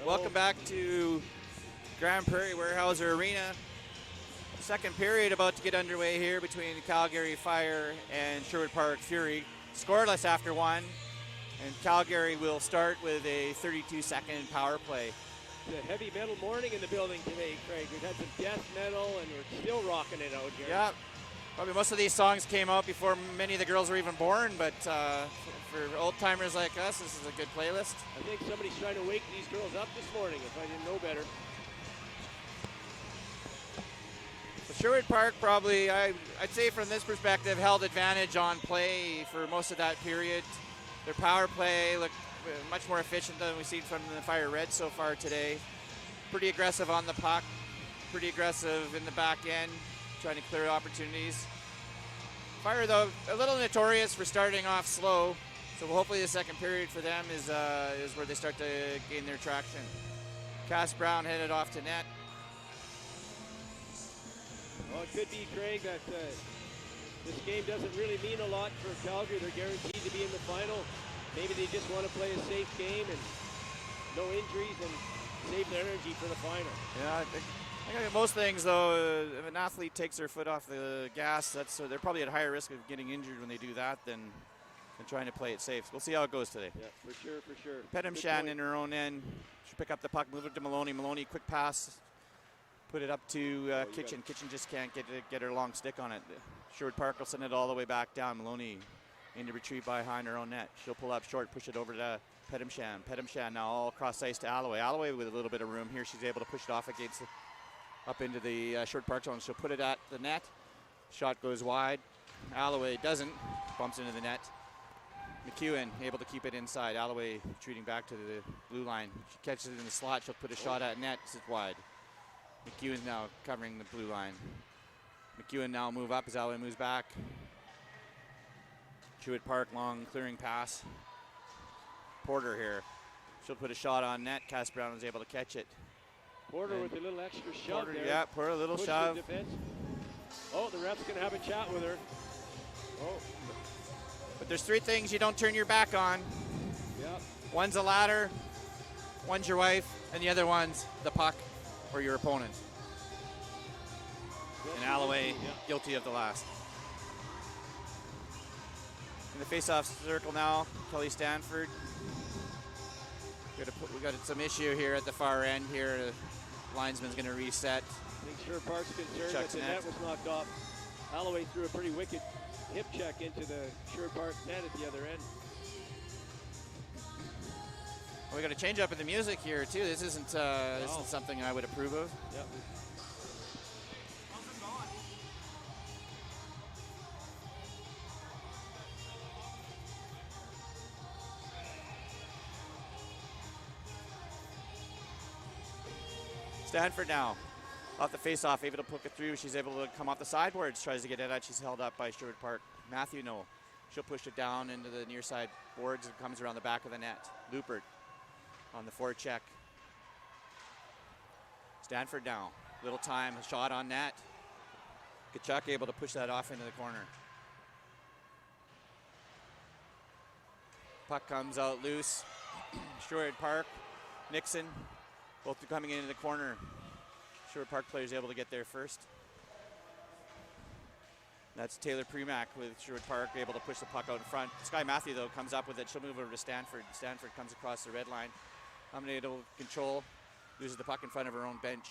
Welcome back to Grand Prairie Weyerhaeuser Arena. Second period about to get underway here between Calgary Fire and Sherwood Park Fury. Scoreless after one, and Calgary will start with a 32-second power play. It's a heavy metal morning in the building today, Craig. We've had some death metal, and we're still rocking it out here. Yeah, probably most of these songs came out before many of the girls were even born, but for old-timers like us, this is a good playlist. I think somebody's trying to wake these girls up this morning, if I didn't know better. Sherwood Park probably, I'd say from this perspective, held advantage on play for most of that period. Their power play looked much more efficient than we've seen from the Fire Red so far today. Pretty aggressive on the puck, pretty aggressive in the back end, trying to clear opportunities. Fire, though, a little notorious for starting off slow, so hopefully the second period for them is where they start to gain their traction. Cass Brown headed off to net. Well, it could be, Craig, that this game doesn't really mean a lot for Calgary. They're guaranteed to be in the final. Maybe they just want to play a safe game and no injuries and save their energy for the final. Yeah, I think most things, though, if an athlete takes their foot off the gas, they're probably at higher risk of getting injured when they do that than trying to play it safe. So we'll see how it goes today. Yeah, for sure, for sure. Pedamshan in her own end. She'll pick up the puck, move it to Maloney. Maloney, quick pass. Put it up to Kitchen. Kitchen just can't get her long stick on it. Sherwood Park will send it all the way back down. Maloney in to retrieve behind her own net. She'll pull up short, push it over to Pedamshan. Pedamshan now all across ice to Alloway. Alloway with a little bit of room here. She's able to push it off up into the Sherwood Park zone. She'll put it at the net. Shot goes wide. Alloway doesn't. Bumps into the net. McEwen able to keep it inside. Alloway retreating back to the blue line. She catches it in the slot. She'll put a shot at net. It's wide. McEwen's now covering the blue line. McEwen now move up as Alloway moves back. Sherwood Park, long clearing pass. Porter here. She'll put a shot on net. Cass Brown was able to catch it. Porter with a little extra shove there. Yeah, Porter a little shove. Oh, the ref's going to have a chat with her. Oh. But there's three things you don't turn your back on. Yep. One's a ladder, one's your wife, and the other one's the puck or your opponent. And Alloway guilty of the last. In the face-off circle now, Kelly Stanford. We got some issue here at the far end here. The linesman's going to reset. I think Sherwood Park's concerned that the net was knocked off. Alloway threw a pretty wicked hip check into the Sherwood Park net at the other end. We got a change up in the music here too. This isn't something I would approve of. Yep. Stanford now off the face-off, able to poke it through. She's able to come off the sideboards, tries to get it out. She's held up by Sherwood Park. Matthew, no. She'll push it down into the near side boards and comes around the back of the net. Lupert on the forecheck. Stanford now. Little time, a shot on net. Kachuk able to push that off into the corner. Puck comes out loose. Sherwood Park, Nixon, both coming into the corner. Sherwood Park players able to get there first. That's Taylor Premack with Sherwood Park able to push the puck out in front. Sky Matthew, though, comes up with it. She'll move over to Stanford. Stanford comes across the red line. Unable to control, loses the puck in front of her own bench.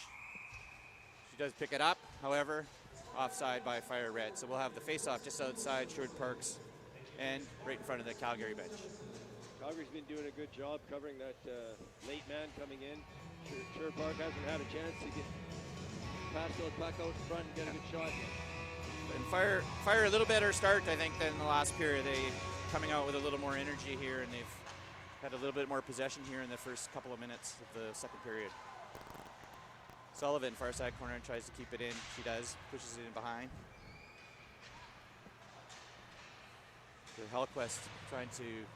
She does pick it up, however, offside by Fire Red. So we'll have the face-off just outside Sherwood Park's end, right in front of the Calgary bench. Calgary's been doing a good job covering that late man coming in. Sherwood Park hasn't had a chance to get past the puck out in front and get a good shot. And Fire a little better start, I think, than the last period. They coming out with a little more energy here, and they've had a little bit more possession here in the first couple of minutes of the second period. Sullivan, far side corner, tries to keep it in. She does, pushes it in behind. Hellquist trying to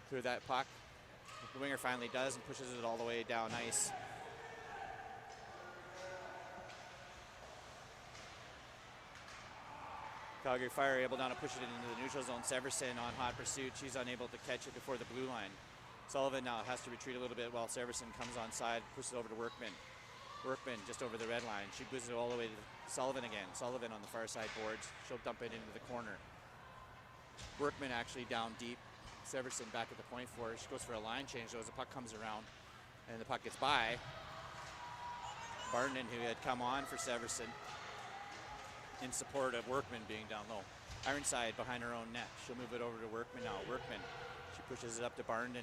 clear that puck. The winger finally does and pushes it all the way down ice. Calgary Fire able now to push it into the neutral zone. Severson on hot pursuit. She's unable to catch it before the blue line. Sullivan now has to retreat a little bit while Severson comes on side, pushes it over to Workman. Workman just over the red line. She pushes it all the way to Sullivan again. Sullivan on the far side boards. She'll dump it into the corner. Workman actually down deep. Severson back at the point for her. She goes for a line change though as the puck comes around and the puck gets by. Barton, who had come on for Severson in support of Workman being down low. Ironside behind her own net. She'll move it over to Workman now. Workman, she pushes it up to Barton,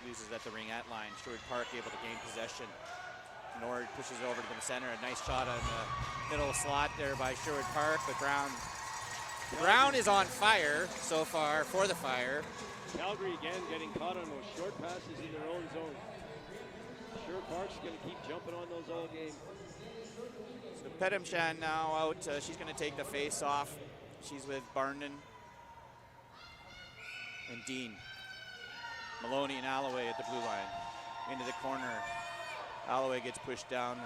loses at the ringette line. Sherwood Park able to gain possession. Nord pushes it over to the center. A nice shot on the middle slot there by Sherwood Park, but Brown is on fire so far for the Fire. Calgary again getting caught on those short passes in their own zone. Sherwood Park's going to keep jumping on those all game. So Pedamshan now out. She's going to take the face off. She's with Barnden and Dean. Maloney and Alloway at the blue line. Into the corner. Alloway gets pushed down.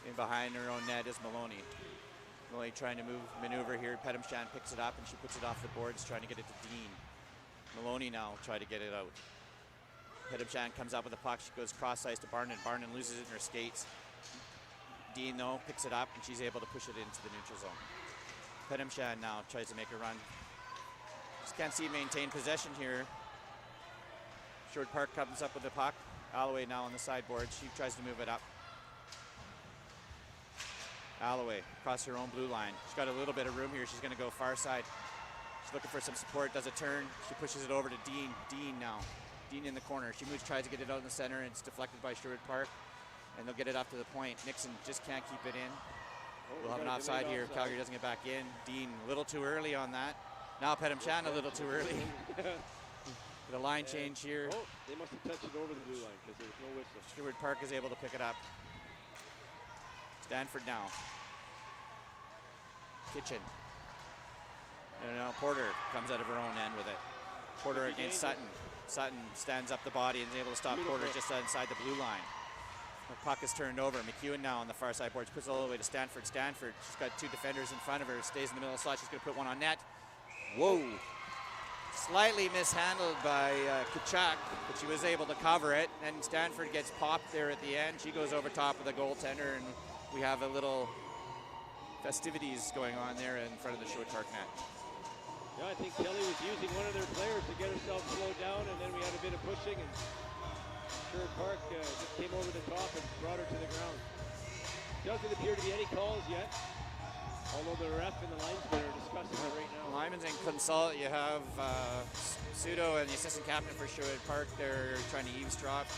In behind her own net is Maloney. Maloney trying to maneuver here. Pedamshan picks it up and she puts it off the boards, trying to get it to Dean. Maloney now try to get it out. Pedamshan comes up with the puck. She goes cross ice to Barnden. Barnden loses it in her skates. Dean though picks it up and she's able to push it into the neutral zone. Pedamshan now tries to make a run. Just can't see maintain possession here. Sherwood Park comes up with the puck. Alloway now on the sideboard. She tries to move it up. Alloway across her own blue line. She's got a little bit of room here. She's going to go far side. She's looking for some support. Does a turn. She pushes it over to Dean. Dean now. Dean in the corner. She moves, tries to get it out in the center, and it's deflected by Sherwood Park. And they'll get it up to the point. Nixon just can't keep it in. We'll have an offside here. Calgary doesn't get back in. Dean a little too early on that. Now Pedamshan a little too early. The line change here. Oh, they must have touched it over the blue line because there was no whistle. Sherwood Park is able to pick it up. Stanford now. Kitchen. And now Porter comes out of her own end with it. Porter against Sutton. Sutton stands up the body and is able to stop Porter just inside the blue line. The puck is turned over. McEwen now on the far side boards. Puts it all the way to Stanford. Stanford, she's got two defenders in front of her. Stays in the middle of the slot. She's going to put one on net. Whoa. Slightly mishandled by Kachuk, but she was able to cover it. And Stanford gets popped there at the end. She goes over top of the goaltender, and we have a little festivities going on there in front of the Sherwood Park net. Yeah, I think Kelly was using one of their players to get herself slowed down, and then we had a bit of pushing, and Sherwood Park just came over the top and brought her to the ground. Doesn't appear to be any calls yet, although the ref and the linesman are discussing it right now. Lyman's in consult. You have Pseudo and the assistant captain for Sherwood Park. They're trying to eavesdrop.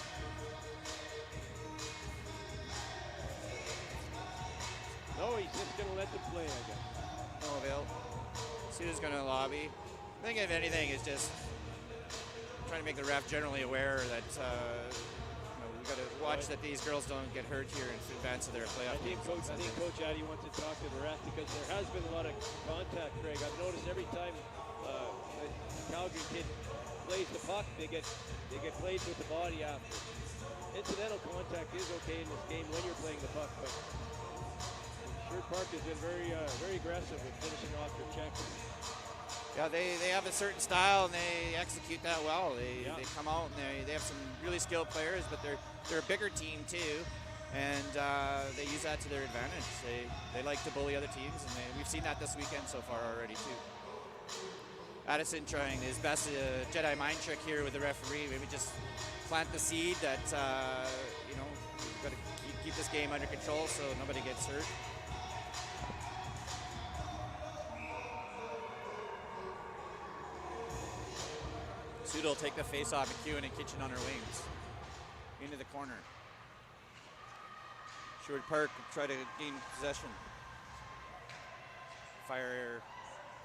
No, he's just going to let them play, I guess. No avail. Pseudo's going to lobby. I think if anything is just trying to make the ref generally aware that we've got to watch that these girls don't get hurt here in advance of their playoff games. I think Coach Addy wants to talk to the ref because there has been a lot of contact, Craig. I've noticed every time the Calgary kid plays the puck, they get played with the body after. Incidental contact is okay in this game when you're playing the puck, but Sherwood Park has been very aggressive with finishing off their checks. Yeah, they have a certain style and they execute that well. They come out and they have some really skilled players, but they're a bigger team too, and they use that to their advantage. They like to bully other teams, and we've seen that this weekend so far already too. Addison trying his best Jedi mind trick here with the referee. Maybe just plant the seed that we've got to keep this game under control so nobody gets hurt. Pseudo will take the face off. McEwen and Kitchen on her wings. Into the corner. Sherwood Park try to gain possession. Fire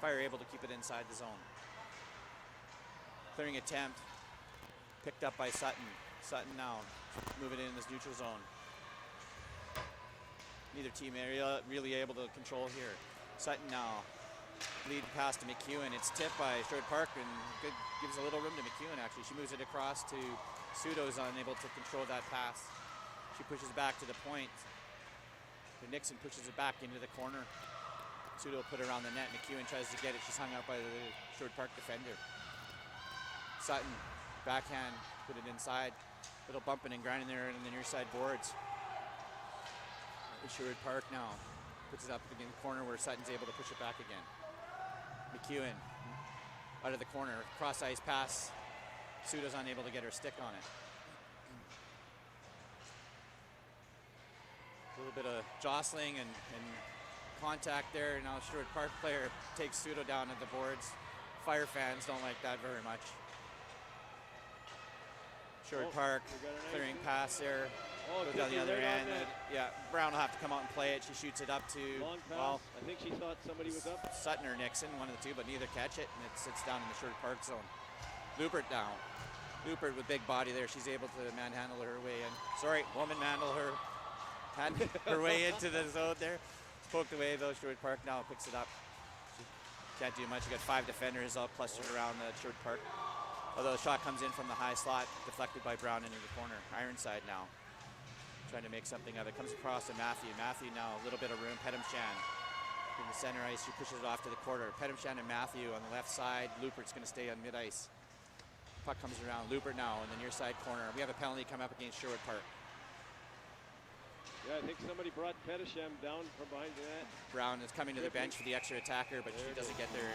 able to keep it inside the zone. Clearing attempt. Picked up by Sutton. Sutton now moving in this neutral zone. Neither team really able to control here. Sutton now. Lead pass to McEwen. It's tipped by Sherwood Park and gives a little room to McEwen actually. She moves it across to Pseudo's unable to control that pass. She pushes back to the point. But Nixon pushes it back into the corner. Pseudo put her on the net. McEwen tries to get it. She's hung out by the Sherwood Park defender. Sutton, backhand, put it inside. Little bumping and grinding there in the near side boards. Sherwood Park now puts it up in the corner where Sutton's able to push it back again. McEwen out of the corner, cross ice pass. Sudo's unable to get her stick on it. A little bit of jostling and contact there. Now Sherwood Park player takes Sudo down at the boards. Fire fans don't like that very much. Sherwood Park clearing pass there. Goes down the other end. Yeah, Brown will have to come out and play it. She shoots it up to, well, I think she thought somebody was up. Sutton or Nixon, one of the two, but neither catch it, and it sits down in the Sherwood Park zone. Lupert down. Lupert with big body there. She's able to manhandle her way in. Sorry, woman handle her way into the zone there. It's poked away though. Sherwood Park now picks it up. She can't do much. You got 5 defenders all clustered around the Sherwood Park. Although the shot comes in from the high slot, deflected by Brown into the corner. Ironside now trying to make something of it. Comes across to Matthew. Matthew now a little bit of room. Pedamshan in the center ice. She pushes it off to the quarter. Pedamshan and Matthew on the left side. Lupert's going to stay on mid ice. Puck comes around. Lupert now in the near side corner. We have a penalty come up against Sherwood Park. Yeah, I think somebody brought Pedasham down from behind the net. Brown is coming to the bench for the extra attacker, but she doesn't get there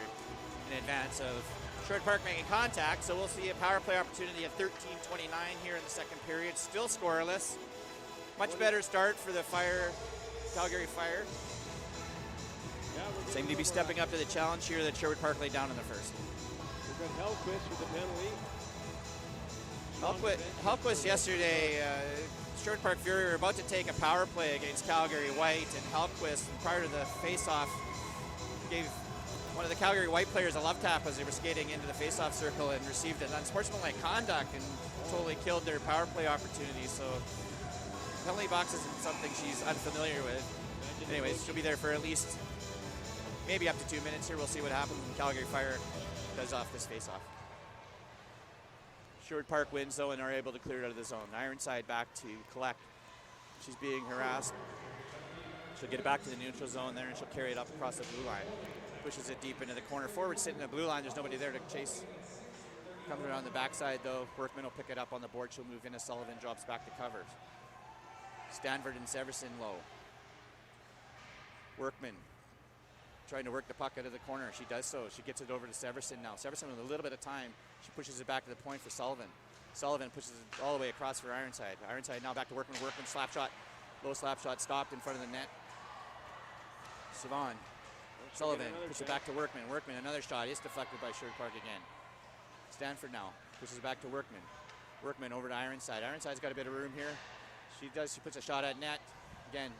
in advance of Sherwood Park making contact. So we'll see a power play opportunity at 13:29 here in the second period. Still scoreless. Much better start for the Calgary Fire. Yeah, Seem to be stepping up to the challenge here that Sherwood Park laid down in the first. We've got Hellquist with the penalty. Hellquist yesterday, Sherwood Park Fury were about to take a power play against Calgary White, and Hellquist, prior to the face-off, gave one of the Calgary White players a love tap as they were skating into the face-off circle and received an unsportsmanlike conduct and totally killed their power play opportunity. So penalty box isn't something she's unfamiliar with. Anyways, she'll be there for at least maybe up to 2 minutes here. We'll see what happens when Calgary Fire does off this face-off. Sherwood Park wins though and are able to clear it out of the zone. Ironside back to collect. She's being harassed. She'll get it back to the neutral zone there and she'll carry it up across the blue line. Pushes it deep into the corner. Forward sitting in the blue line. There's nobody there to chase. Coming around the backside though. Workman will pick it up on the board. She'll move in as Sullivan drops back to cover. Stanford and Severson low. Workman trying to work the puck out of the corner. She does so. She gets it over to Severson now. Severson with a little bit of time. She pushes it back to the point for Sullivan. Sullivan pushes it all the way across for Ironside. Ironside now back to Workman. Workman slap shot. Low slap shot stopped in front of the net. Savon. Sullivan pushes it back to Workman. Workman another shot. It's deflected by Sherwood Park again. Stanford now pushes it back to Workman. Workman over to Ironside. Ironside's got a bit of room here. She puts a shot at net. Again,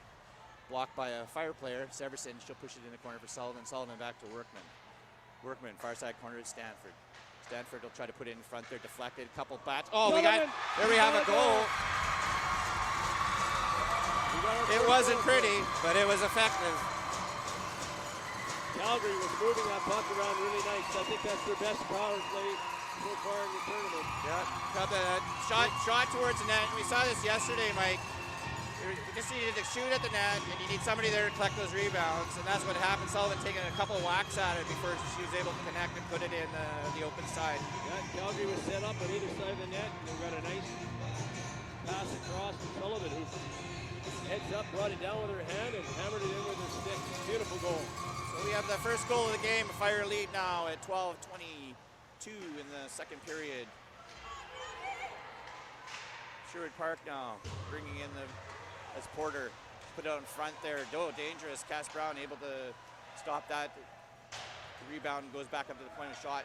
blocked by a Fire player. Severson, she'll push it in the corner for Sullivan. Sullivan back to Workman. Workman, far side corner to Stanford. Stanford will try to put it in front there, deflected, couple bats. Oh, there we have a goal. It wasn't pretty, but it was effective. Calgary was moving that puck around really nice. I think that's their best power play so far in the tournament. Yeah, got the shot towards the net. We saw this yesterday, Mike. You just needed to shoot at the net, and you need somebody there to collect those rebounds, and that's what happened. Sullivan taking a couple whacks at it before she was able to connect and put it in the open side. Yeah, Calgary was set up on either side of the net, and they got a nice pass across to Sullivan, who heads up, brought it down with her hand, and hammered it in with her stick. Beautiful goal. So we have the first goal of the game, a Fire lead now at 12:22 in the second period. Sherwood Park now bringing in as Porter put it out in front there. Dangerous. Cass Brown able to stop that. The rebound goes back up to the point of shot.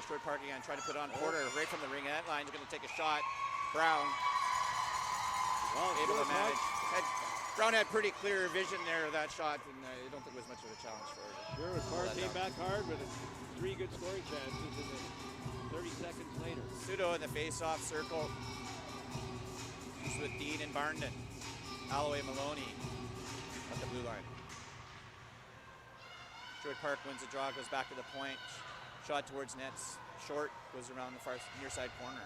Sherwood Park again trying to put it on Porter right from the ring net line. He's going to take a shot. Brown able to manage. Brown had pretty clear vision there of that shot, and I don't think it was much of a challenge for her. Sherwood Park came back hard with 3 good scoring chances in the 30 seconds later. Sudo in the face-off circle. He's with Dean and Barndon. Alloway Maloney at the blue line. Sherwood Park wins the draw, goes back to the point. Shot towards nets. Short goes around the far near side corner.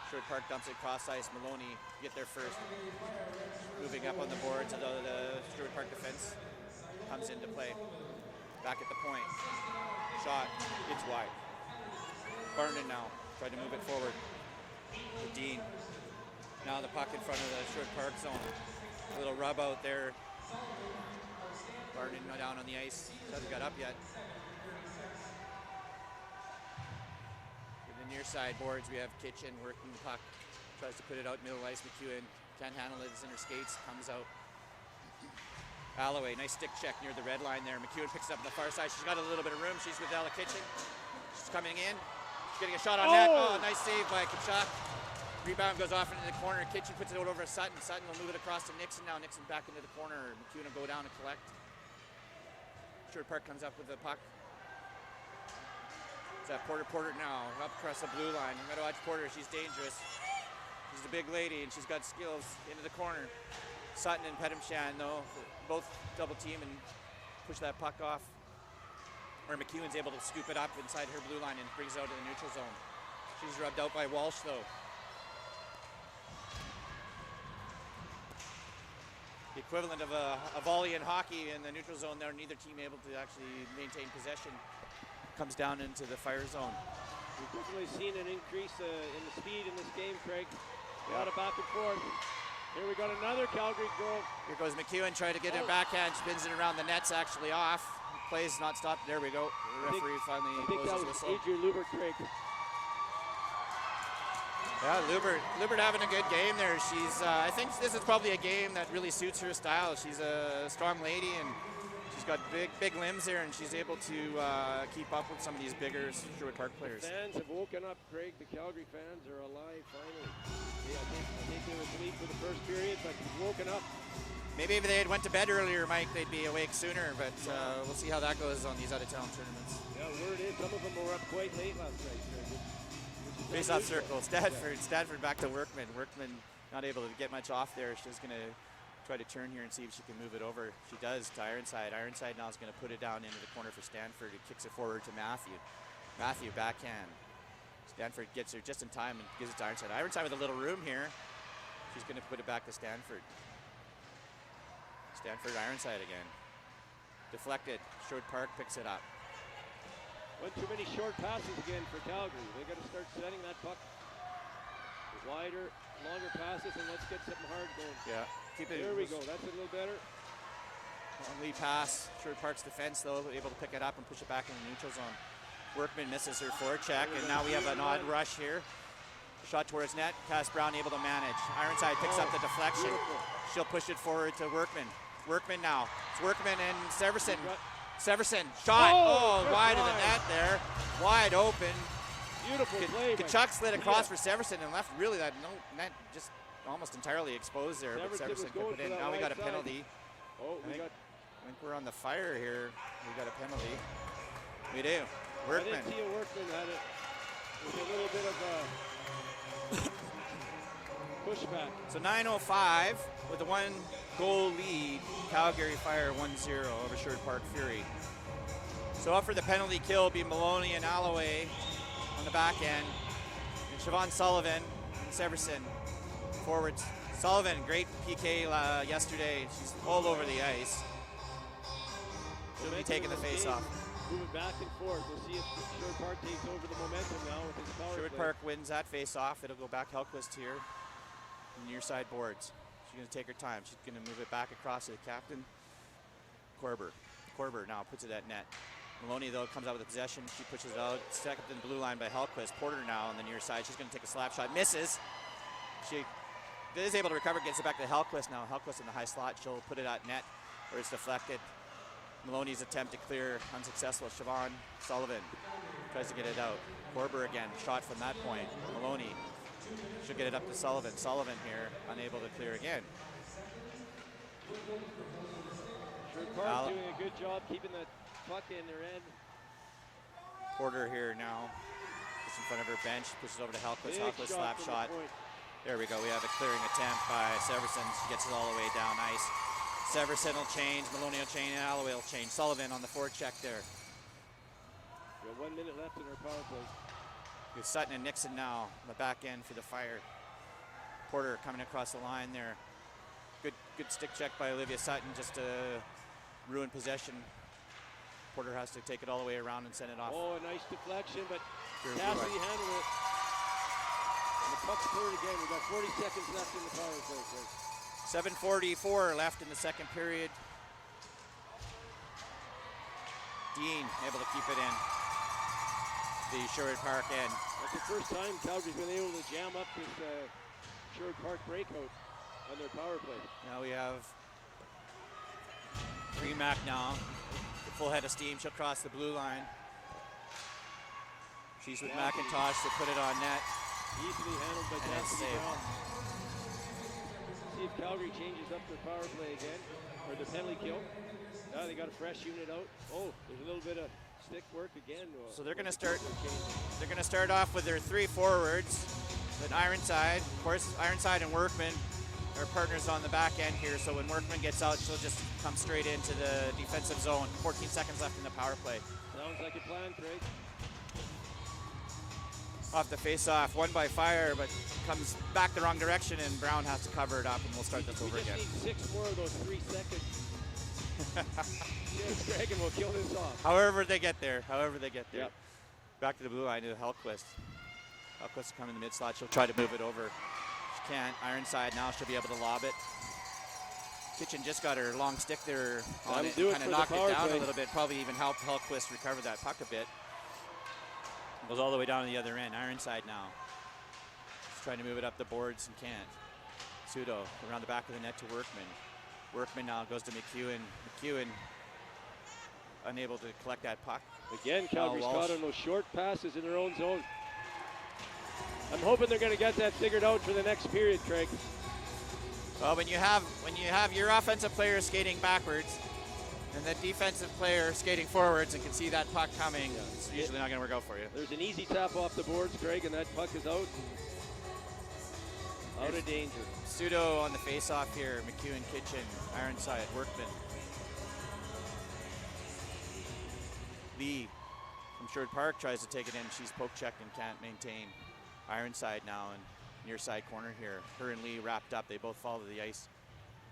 Sherwood Park dumps it cross ice. Maloney get there first. Moving up on the boards, although the Sherwood Park defense comes into play. Back at the point. Shot. It's wide. Barnon now. Trying to move it forward. Dean. Now the puck in front of the Sherwood Park zone. A little rub out there. Barnon down on the ice. Hasn't got up yet. In the near side boards, we have Kitchen working the puck. Tries to put it out middle ice. McEwen can't handle it. His inner skates. Comes out. Alloway, nice stick check near the red line there. McEwen picks it up on the far side. She's got a little bit of room. She's with Ella Kitchen. She's coming in. She's getting a shot on net. Oh, nice save by Kachuk. Rebound goes off into the corner. Kitchen puts it out over Sutton. Sutton will move it across to Nixon now. Nixon back into the corner. McEwen will go down and collect. Sherwood Park comes up with the puck. It's that Porter now up across the blue line. You gotta watch Porter. She's dangerous. She's a big lady and she's got skills into the corner. Sutton and Pedamshan though, both double team and push that puck off. Or McEwen's able to scoop it up inside her blue line and brings it out to the neutral zone. She's rubbed out by Walsh though. The equivalent of a volley in hockey in the neutral zone there, neither team able to actually maintain possession. Comes down into the fire zone. We've definitely seen an increase in the speed in this game, Craig. A lot of back and forth. Here we got another Calgary goal. Here goes McEwen trying to get her backhand, spins it around the net's actually off. Play's not stopped. There we go. The referee finally blows his whistle. Adrian Lubert, Craig. Yeah, Lubert having a good game there. She's, I think this is probably a game that really suits her style. She's a strong lady and she's got big limbs there, and she's able to keep up with some of these bigger Sherwood Park players. The fans have woken up, Craig. The Calgary fans are alive finally. Yeah, I think they were asleep for the first period, but woken up. Maybe if they had went to bed earlier, Mike, they'd be awake sooner, but we'll see how that goes on these out-of-town tournaments. Yeah, word is some of them were up quite late last night, Craig. Face-off circle. Stanford back to Workman. Workman not able to get much off there. She's going to try to turn here and see if she can move it over. She does to Ironside. Ironside now is going to put it down into the corner for Stanford. He kicks it forward to Matthew. Matthew backhand. Stanford gets her just in time and gives it to Ironside. Ironside with a little room here. She's going to put it back to Stanford. Stanford Ironside again. Deflected. Sherwood Park picks it up. One too many short passes again for Calgary. They got to start setting that puck. Wider, longer passes, and let's get something hard going. Yeah. Keep it. There we go. That's a little better. Long lead pass. Sherwood Park's defense, though, able to pick it up and push it back in the neutral zone. Workman misses her forecheck, and now we have an odd rush here. Shot towards net. Cass Brown able to manage. Ironside picks up the deflection. Beautiful. She'll push it forward to Workman. Workman now. It's Workman and Severson. Severson, shot, wide of the net there, wide open. Beautiful play. Kachuk slid across for Severson and left really that net just almost entirely exposed there, but Severson could put in. Now we got a penalty. I think we're on the fire here. We got a penalty. We do. Workman. I think Tia Workman had it with a little bit of pushback. So 9:05 with a 1-goal lead. Calgary Fire 1-0 over Sherwood Park Fury. So up for the penalty kill will be Maloney and Alloway on the back end. And Siobhan Sullivan and Severson forwards. Sullivan, great PK yesterday. She's all over the ice. She'll be taking the face off. Moving back and forth. We'll see if Sherwood Park takes over the momentum now with his power Sherwood play. Park wins that face off. It'll go back Hellquist here. Near side boards. She's going to take her time. She's going to move it back across to the captain. Korber now puts it at net. Maloney, though, comes out with the possession. She pushes it out. Second in the blue line by Hellquist. Porter now on the near side. She's going to take a slap shot. Misses. She is able to recover. Gets it back to Hellquist now. Hellquist in the high slot. She'll put it at net where it's deflected. Maloney's attempt to clear unsuccessful. Siobhan Sullivan tries to get it out. Korber again. Shot from that point. Maloney. She'll get it up to Sullivan. Sullivan here, unable to clear again. Sherwood Park doing a good job keeping that puck in their end. Porter here now, just in front of her bench, pushes over to Hellquist. Hellquist slap shot. There we go. We have a clearing attempt by Severson. She gets it all the way down ice. Severson will change. Maloney will change. And Alloway will change. Sullivan on the forecheck there. We have 1 minute left in our power play. With Sutton and Nixon now on the back end for the Fire. Porter coming across the line there. Good stick check by Olivia Sutton just to ruin possession. Porter has to take it all the way around and send it off. Oh, a nice deflection, but Sure, Cassidy handled it. And the puck's cleared again. We've got 40 seconds left in the power play. 7:44 left in the second period. Dean able to keep it in the Sherwood Park end. That's the first time Calgary's been able to jam up this Sherwood Park breakout on their power play. Now we have Mac now, full head of steam. She'll cross the blue line. She's with McIntosh to put it on net. Easily handled by And it's Cassidy saved. Brown. See if Calgary changes up their power play again, or their penalty kill. Now they got a fresh unit out. Oh, there's a little bit of stick work again. So they're going to start. They're going to start off with their 3 forwards. But Ironside, of course, Ironside and Workman are partners on the back end here. So when Workman gets out, she'll just come straight into the defensive zone. 14 seconds left in the power play. Sounds like a plan, Craig. Off the face-off, won by Fire, but comes back the wrong direction, and Brown has to cover it up, and we'll start this over again. We just need 6 more of those 3 seconds. Yes, Craig, and we'll kill this off. However they get there. Yep. Back to the blue line to Hellquist. Hellquist will come in the mid slot. She'll try to move it over. She can't. Ironside now. She'll be able to lob it. Kitchen just got her long stick there on it. Kind of knocked it down a little bit. Probably even helped Hellquist recover that puck a bit. Goes all the way down to the other end. Ironside now. She's trying to move it up the boards and can't. Pseudo around the back of the net to Workman. Workman now goes to McEwen. McEwen unable to collect that puck. Again, Calgary's caught on those short passes in their own zone. I'm hoping they're going to get that figured out for the next period, Craig. Well, when you have your offensive player skating backwards and the defensive player skating forwards and can see that puck coming, it's usually not going to work out for you. There's an easy tap off the boards, Craig, and that puck is out. Out of danger. Pseudo on the face-off here. McEwen, Kitchen, Ironside, Workman. Lee from Sherwood Park tries to take it in. She's poke-checked and can't maintain. Ironside now in near side corner here. Her and Lee wrapped up. They both fall to the ice.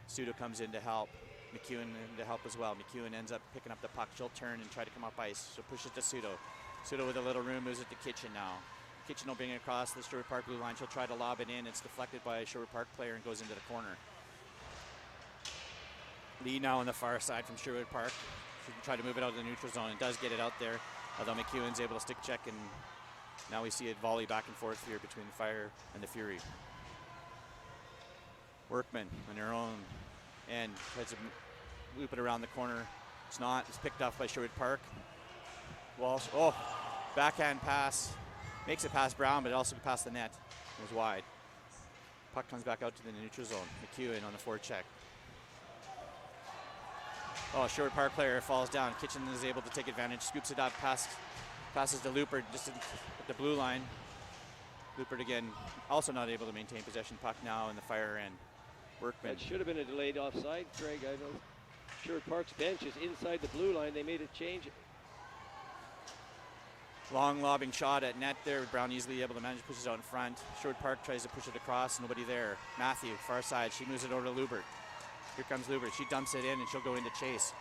Pseudo comes in to help. McEwen in to help as well. McEwen ends up picking up the puck. She'll turn and try to come up ice. She'll push it to Pseudo. Pseudo with a little room moves it to Kitchen now. Kitchen will bring it across the Sherwood Park blue line. She'll try to lob it in. It's deflected by a Sherwood Park player and goes into the corner. Lee now on the far side from Sherwood Park. She can try to move it out of the neutral zone and does get it out there. Although McEwen's able to stick check, and now we see it volley back and forth here between the Fire and the Fury. Workman on her own end tries to loop it around the corner. It's not. It's picked off by Sherwood Park. Walsh. Oh, backhand pass. Makes it past Brown, but it also past the net. It was wide. Puck comes back out to the neutral zone. McEwen on the forecheck. Oh, Sherwood Park player falls down. Kitchen is able to take advantage. Scoops it up, passes to Lupert just at the blue line. Lupert again, also not able to maintain possession. Puck now in the Fire end. Workman. That should have been a delayed offside, Craig. I know Sherwood Park's bench is inside the blue line. They made a change. Long lobbing shot at net there. Brown easily able to manage, pushes out in front. Sherwood Park tries to push it across, nobody there. Matthew, far side, she moves it over to Lubert. Here comes Lubert, she dumps it in and she'll go into chase.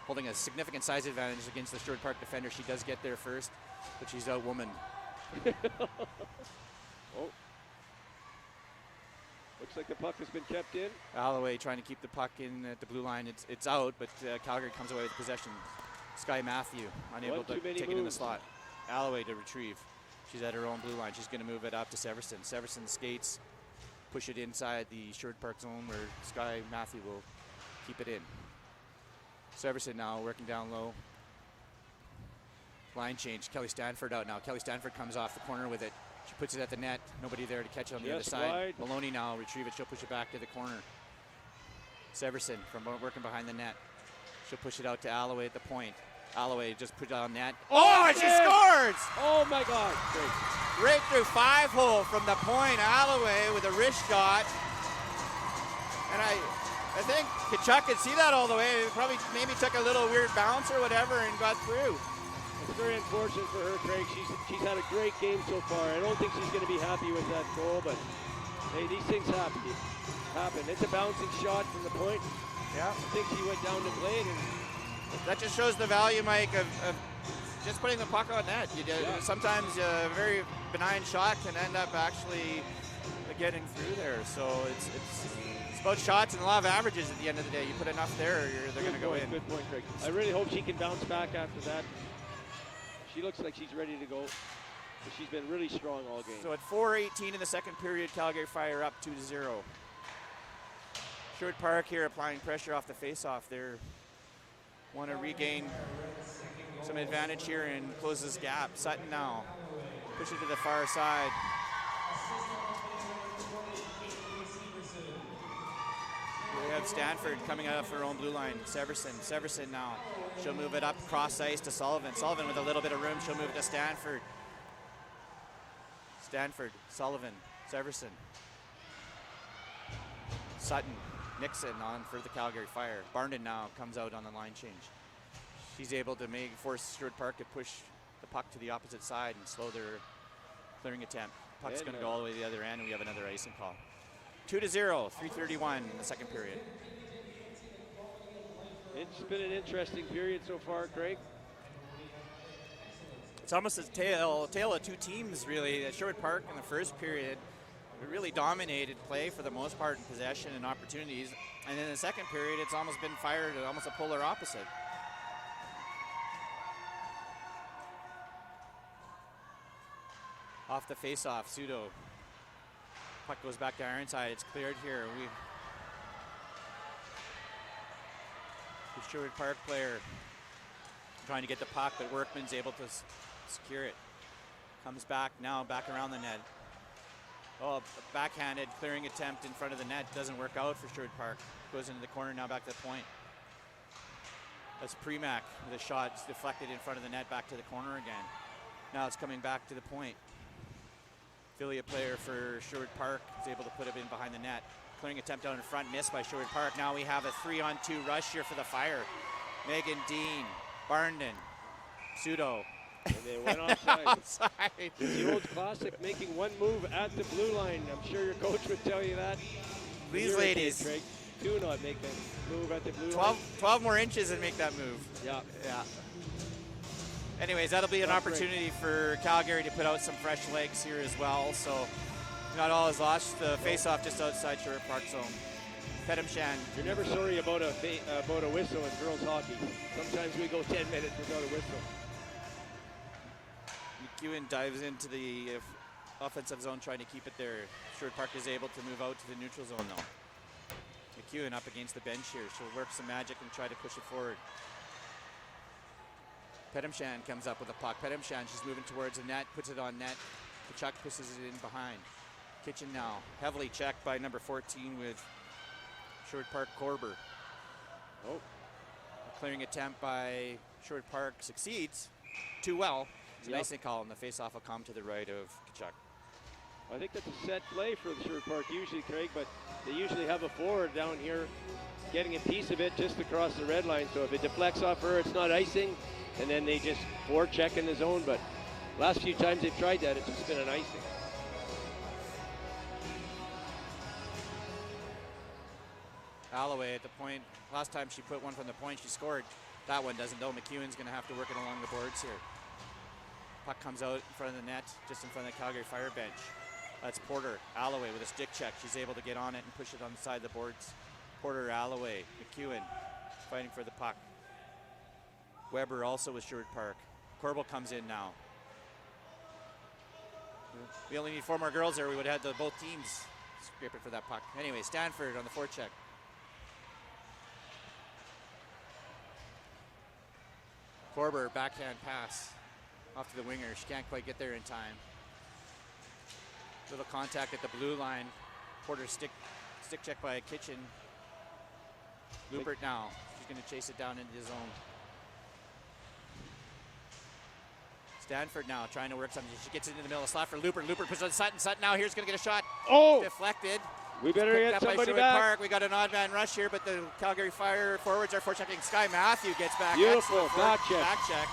Holding a significant size advantage against the Sherwood Park defender. She does get there first, but she's outwoman. Oh. Looks like the puck has been kept in. Alloway trying to keep the puck in at the blue line. It's out, but Calgary comes away with possession. Sky Matthew unable to take it in the slot. Alloway to retrieve. She's at her own blue line. She's going to move it up to Severson. Severson skates, push it inside the Sherwood Park zone where Sky Matthew will keep it in. Severson now working down low. Line change. Kelly Stanford out now. Kelly Stanford comes off the corner with it. She puts it at the net. Nobody there to catch it on the other side. Wide. Maloney now retrieve it. She'll push it back to the corner. Severson from working behind the net. She'll push it out to Alloway at the point. Alloway just put it on net. Oh, and she scores! Oh my God! Great. Right through 5-hole from the point. Alloway with a wrist shot. And I think Kachuk could see that all the way. It probably maybe took a little weird bounce or whatever and got through. It's very unfortunate for her, Craig. She's had a great game so far. I don't think she's going to be happy with that goal, but hey, these things happen. It's a bouncing shot from the point. Yeah. I think she went down to blade and That just shows the value, Mike, of just putting the puck on net. Sometimes a very benign shot can end up actually getting through there. So it's about shots and a lot of averages at the end of the day. You put enough there, they're going to go in. Good point, Craig. I really hope she can bounce back after that. She looks like she's ready to go. But she's been really strong all game. So at 4:18 in the second period, Calgary Fire up 2-0. Sherwood Park here applying pressure off the face-off. They want to regain some advantage here and close this gap. Sutton now push it to the far side. We have Stanford coming out of her own blue line. Severson now. She'll move it up cross ice to Sullivan. Sullivan with a little bit of room. She'll move it to Stanford. Sullivan, Severson. Sutton, Nixon on for the Calgary Fire. Barnden now comes out on the line change. She's able to force Sherwood Park to push the puck to the opposite side and slow their clearing attempt. Puck's going to go all the way to the other end, and we have another icing call. 2-0, 3:31 in the second period. It's been an interesting period so far, Craig. It's almost a tale of two teams, really. At Sherwood Park in the first period, we really dominated play for the most part in possession and opportunities. And in the second period, it's almost been fired at almost a polar opposite. Off the face-off, Pseudo. Puck goes back to Ironside. It's cleared here. The Sherwood Park player trying to get the puck, but Workman's able to secure it. Comes back now, back around the net. Oh, a backhanded clearing attempt in front of the net. Doesn't work out for Sherwood Park. Goes into the corner, now back to the point. That's Premack with a shot. It's deflected in front of the net, back to the corner again. Now it's coming back to the point. Affiliate player for Sherwood Park is able to put it in behind the net. Clearing attempt out in front, missed by Sherwood Park. Now we have a 3-on-2 rush here for the Fire. Megan Dean, Barnden, Pseudo. And they went offside. It's the old classic, making one move at the blue line. I'm sure your coach would tell you that. Please, ladies. Craig, do not make that move at the blue line. 12 more inches and make that move. Yeah. Anyways, that'll be an opportunity for Calgary to put out some fresh legs here as well. So not all is lost. The face-off just outside Sherwood Park zone. Pedamshan. You're never sorry about a whistle in girls hockey. Sometimes we go 10 minutes without a whistle. McEwen dives into the offensive zone trying to keep it there. Sherwood Park is able to move out to the neutral zone though. McEwen up against the bench here. She'll work some magic and try to push it forward. Pedamshan comes up with a puck. Pedamshan, she's moving towards the net, puts it on net. Kachuk pushes it in behind. Kitchen now, heavily checked by number 14 with Sherwood Park Korber. Oh, a clearing attempt by Sherwood Park succeeds too well. It's a nice call, and the face-off will come to the right of Kachuk. I think that's a set play for the Sherwood Park usually, Craig, but they usually have a forward down here getting a piece of it just across the red line. So if it deflects off her, it's not icing. And then they just forecheck in the zone, but last few times they've tried that, it's just been an icing. Alloway at the point. Last time she put one from the point, she scored. That one doesn't, though. McEwen's going to have to work it along the boards here. Puck comes out in front of the net, just in front of the Calgary Fire bench. That's Porter. Alloway with a stick check. She's able to get on it and push it on the side of the boards. Porter, Alloway, McEwen fighting for the puck. Weber also with Sherwood Park. Corbel comes in now. We only need 4 more girls there. We would have had both teams scraping for that puck. Anyway, Stanford on the forecheck. Korber, backhand pass off to the winger. She can't quite get there in time. Little contact at the blue line. Porter stick check by Kitchen. Lupert now. She's going to chase it down into the zone. Stanford now trying to work something. She gets it into the middle of the slot for Lupert. Lupert puts on Sutton. Sutton now here's going to get a shot. Oh! Deflected. We better get somebody back. Park. We got an odd man rush here, but the Calgary Fire forwards are forechecking. Sky Matthew gets back. Beautiful back check.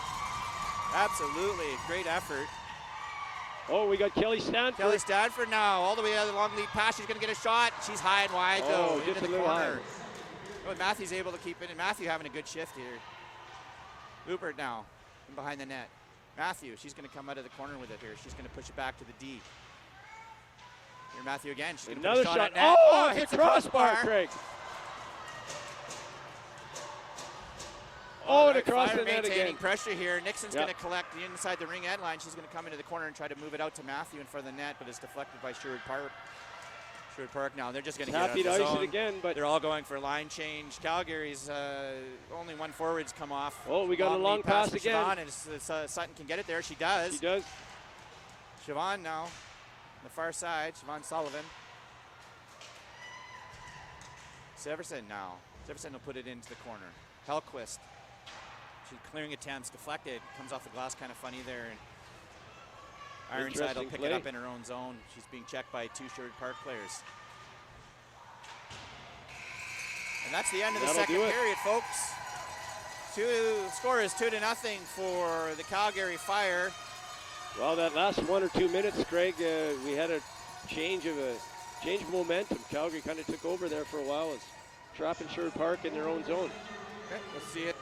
Absolutely. Great effort. Oh, we got Kelly Stanford. Kelly Stanford now all the way out of the long lead pass. She's going to get a shot. She's high and wide though. Just into a the little corner. high. Oh, Matthew's able to keep it, and Matthew having a good shift here. Lupert now from behind the net. Matthew, she's going to come out of the corner with it here. She's going to push it back to the D. Here Matthew again. She's going to put a shot at net. Oh, hits the crossbar, Craig. Oh, and across the net maintaining again. pressure here. Nixon's going to collect the inside the ring end line. She's going to come into the corner and try to move it out to Matthew in front of the net, but it's deflected by Sherwood Park. Sherwood Park now. They're just going to get out Happy of to the ice zone. it again, but They're all going for line change. Calgary's only one forward's come off. Oh, we got a long lead pass for again. Siobhan, and Sutton can get it there. She does. She does. Siobhan now, on the far side. Siobhan Sullivan. Severson now. Severson will put it into the corner. Hellquist. She's clearing attempts, deflected, comes off the glass kind of funny there. And Ironside will pick it up in her own zone. She's being checked by two Sherwood Park players. And that's the end of the second period, folks. Score is 2-0 for the Calgary Fire. Well, that last 1 or 2 minutes, Craig, we had a change of momentum. Calgary kind of took over there for a while as trapping Sherwood Park in their own zone. Okay, let's see it.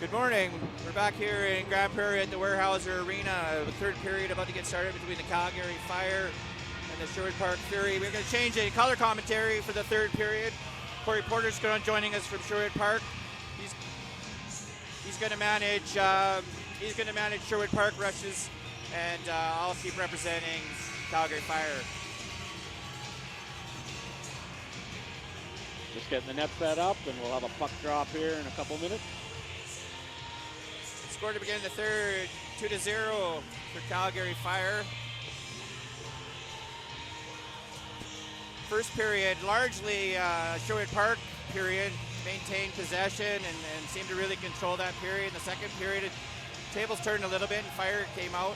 Good morning. We're back here in Grand Prairie at the Weyerhaeuser Arena. The third period about to get started between the Calgary Fire and the Sherwood Park Fury. We're going to change the color commentary for the third period. Corey Porter's going to joining us from Sherwood Park. He's going to manage. He's going to manage Sherwood Park rushes, and I'll keep representing Calgary Fire. Just getting the net set up, and we'll have a puck drop here in a couple minutes. Score to begin the third, 2-0 for Calgary Fire. First period, largely Sherwood Park period, maintained possession and seemed to really control that period. In the second period, tables turned a little bit and Fire came out.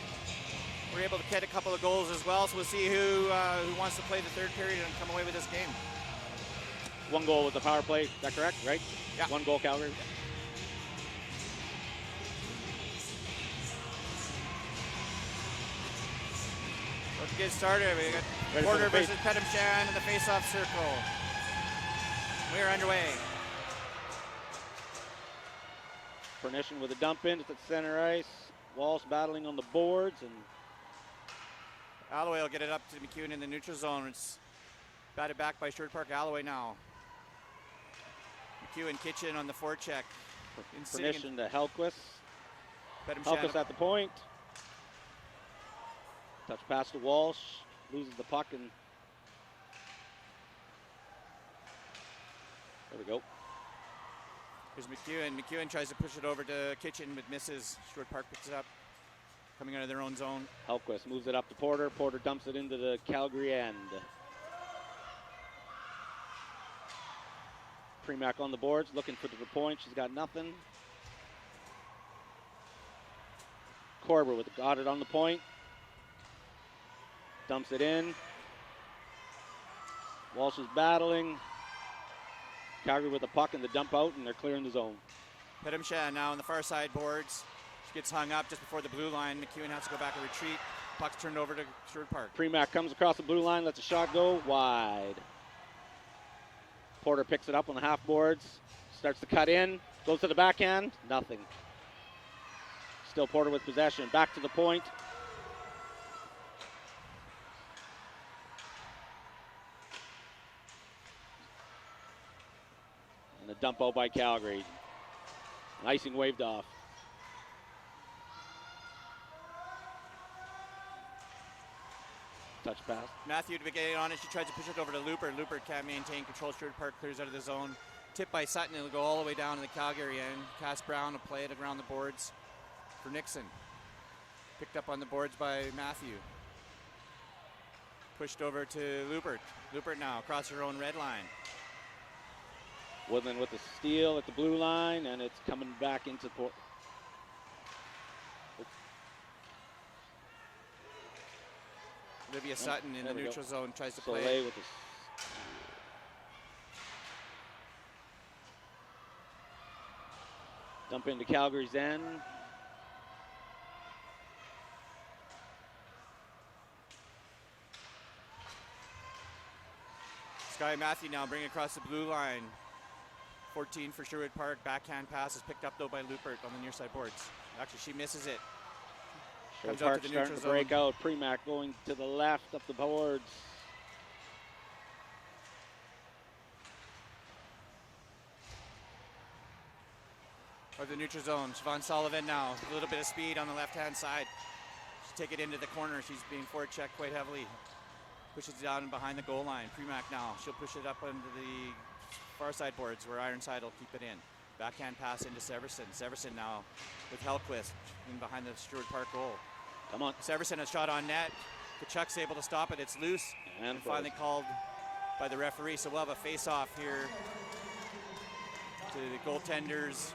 We're able to get a couple of goals as well, so we'll see who wants to play the third period and come away with this game. One goal with the power play, is that correct, right? Yeah. One goal Calgary. Let's get started. We got Ready Porter for the versus Pedamshan in the face-off circle. We are underway. Pernition with a dump in at the center ice. Walsh battling on the boards, and Alloway will get it up to McEwen in the neutral zone. It's batted back by Sherwood Park. Alloway now. McEwen Kitchen on the forecheck. Pernition to Helquist. Pedamshan Helquist at the point. Touch pass to Walsh. Loses the puck, and there we go. Here's McEwen. McEwen tries to push it over to Kitchen, but misses. Sherwood Park picks it up. Coming out of their own zone. Helquist moves it up to Porter. Porter dumps it into the Calgary end. Premack on the boards, looking for the point. She's got nothing. Korber got it on the point. Dumps it in. Walsh is battling. Calgary with the puck and the dump out, and they're clearing the zone. Pedamshan now on the far side boards. She gets hung up just before the blue line. McEwen has to go back and retreat. Puck's turned over to Sherwood Park. Premack comes across the blue line, lets a shot go wide. Porter picks it up on the half boards, starts to cut in, goes to the backhand, nothing. Still Porter with possession, back to the point. And a dump out by Calgary. An icing waved off. Touch pass. Matthew to be getting on it. She tries to push it over to Lupert. Lupert can't maintain control. Sherwood Park clears out of the zone. Tipped by Sutton. It'll go all the way down to the Calgary end. Cass Brown will play it around the boards for Nixon. Picked up on the boards by Matthew. Pushed over to Lupert. Lupert now across her own red line. Woodland with the steal at the blue line, and it's coming back into port. Olivia Sutton in the neutral zone tries to Soleil play. with the dump into Calgary's end. Sky Matthew now bringing across the blue line. 14 for Sherwood Park. Backhand pass is picked up though by Lupert on the near side boards. Actually, she misses it. Sherwood Comes out Park to the starting neutral to zone. break out. Premack going to the left up the boards. Or the neutral zone. Siobhan Sullivan now. A little bit of speed on the left-hand side. She'll take it into the corner. She's being forechecked quite heavily. Pushes it down behind the goal line. Premack now. She'll push it up into the far side boards where Ironside will keep it in. Backhand pass into Severson. Severson now with Helquist in behind the Sherwood Park goal. Come on. Severson has shot on net. Kachuk's able to stop it. It's loose. And finally called by the referee. So we'll have a face-off here to the goaltenders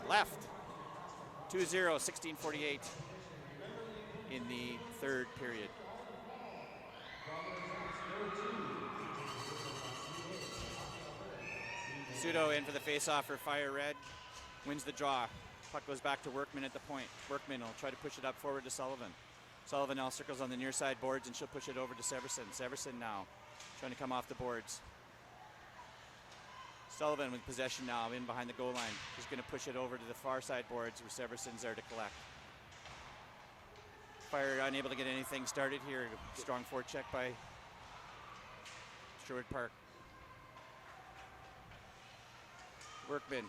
left. 2-0, 16:48 in the third period. Sudo in for the face-off for Fire Red. Wins the draw. Puck goes back to Workman at the point. Workman will try to push it up forward to Sullivan. Sullivan now circles on the near side boards and she'll push it over to Severson. Severson now trying to come off the boards. Sullivan with possession now in behind the goal line. He's going to push it over to the far side boards where Severson's there to collect. Fire unable to get anything started here. Strong forecheck by Sherwood Park. Workman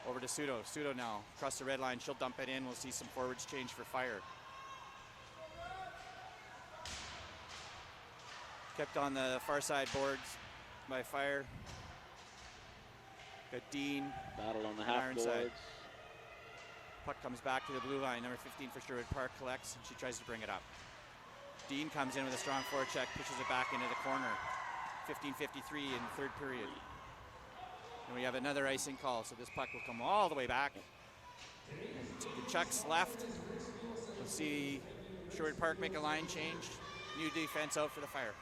over to Pseudo. Pseudo now across the red line. She'll dump it in. We'll see some forwards change for Fire. Kept on the far side boards by Fire. Got Dean. Battle on the half Iron boards. side. Puck comes back to the blue line. Number 15 for Sherwood Park collects, and she tries to bring it up. Dean comes in with a strong forecheck, pushes it back into the corner. 15:53 in the third period. And we have another icing call, so this puck will come all the way back. Chuck's left. We'll see Sherwood Park make a line change. New defense out for the Fire.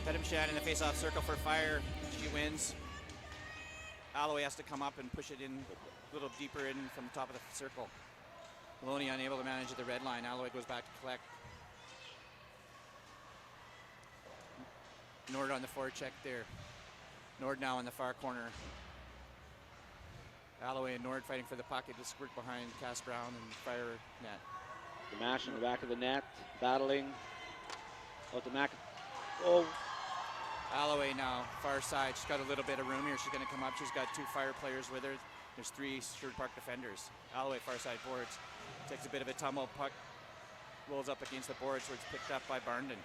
Pedimshan in the face-off circle for Fire. She wins. Alloway has to come up and push it in a little deeper in from the top of the circle. Maloney unable to manage at the red line. Alloway goes back to collect. Nord on the forecheck there. Nord now in the far corner. Alloway and Nord fighting for the pocket to squirt behind Cass Brown and Fire net. The mash in the back of the net, battling. Out to Mac. Oh, Alloway now, far side. She's got a little bit of room here. She's going to come up. She's got 2 Fire players with her. There's 3 Sherwood Park defenders. Alloway, far side boards. Takes a bit of a tumble. Puck rolls up against the boards where it's picked up by Barnden.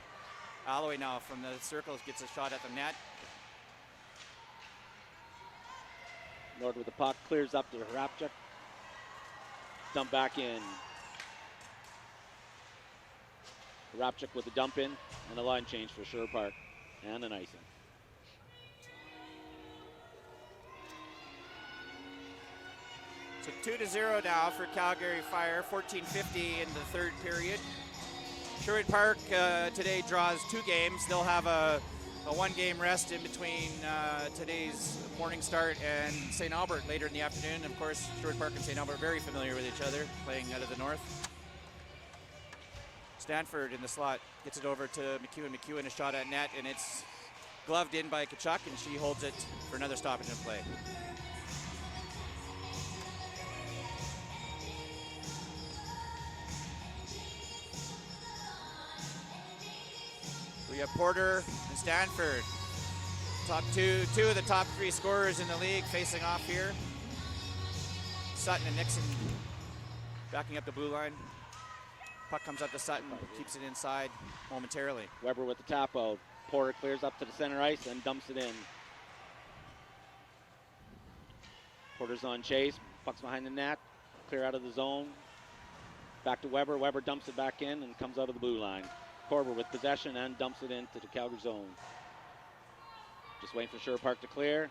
Alloway now from the circles gets a shot at the net. Nord with the puck, clears up to Rapchuk. Dump back in. Rapchuk with the dump in and a line change for Sherwood Park and an icing. So 2-0 now for Calgary Fire. 14:50 in the third period. Sherwood Park today draws 2 games. They'll have a 1-game rest in between today's morning start and St. Albert later in the afternoon. Of course, Sherwood Park and St. Albert are very familiar with each other, playing out of the north. Stanford in the slot gets it over to McEwen. McEwen a shot at net, and it's gloved in by Kachuk, and she holds it for another stoppage in play. We have Porter and Stanford. Two of the top 3 scorers in the league facing off here. Sutton and Nixon backing up the blue line. Puck comes up to Sutton, keeps it inside momentarily. Weber with the tap out. Porter clears up to the center ice and dumps it in. Porter's on chase, puck's behind the net, clear out of the zone. Back to Weber. Weber dumps it back in and comes out of the blue line. Corber with possession and dumps it into the Calgary zone. Just waiting for Sherwood Park to clear.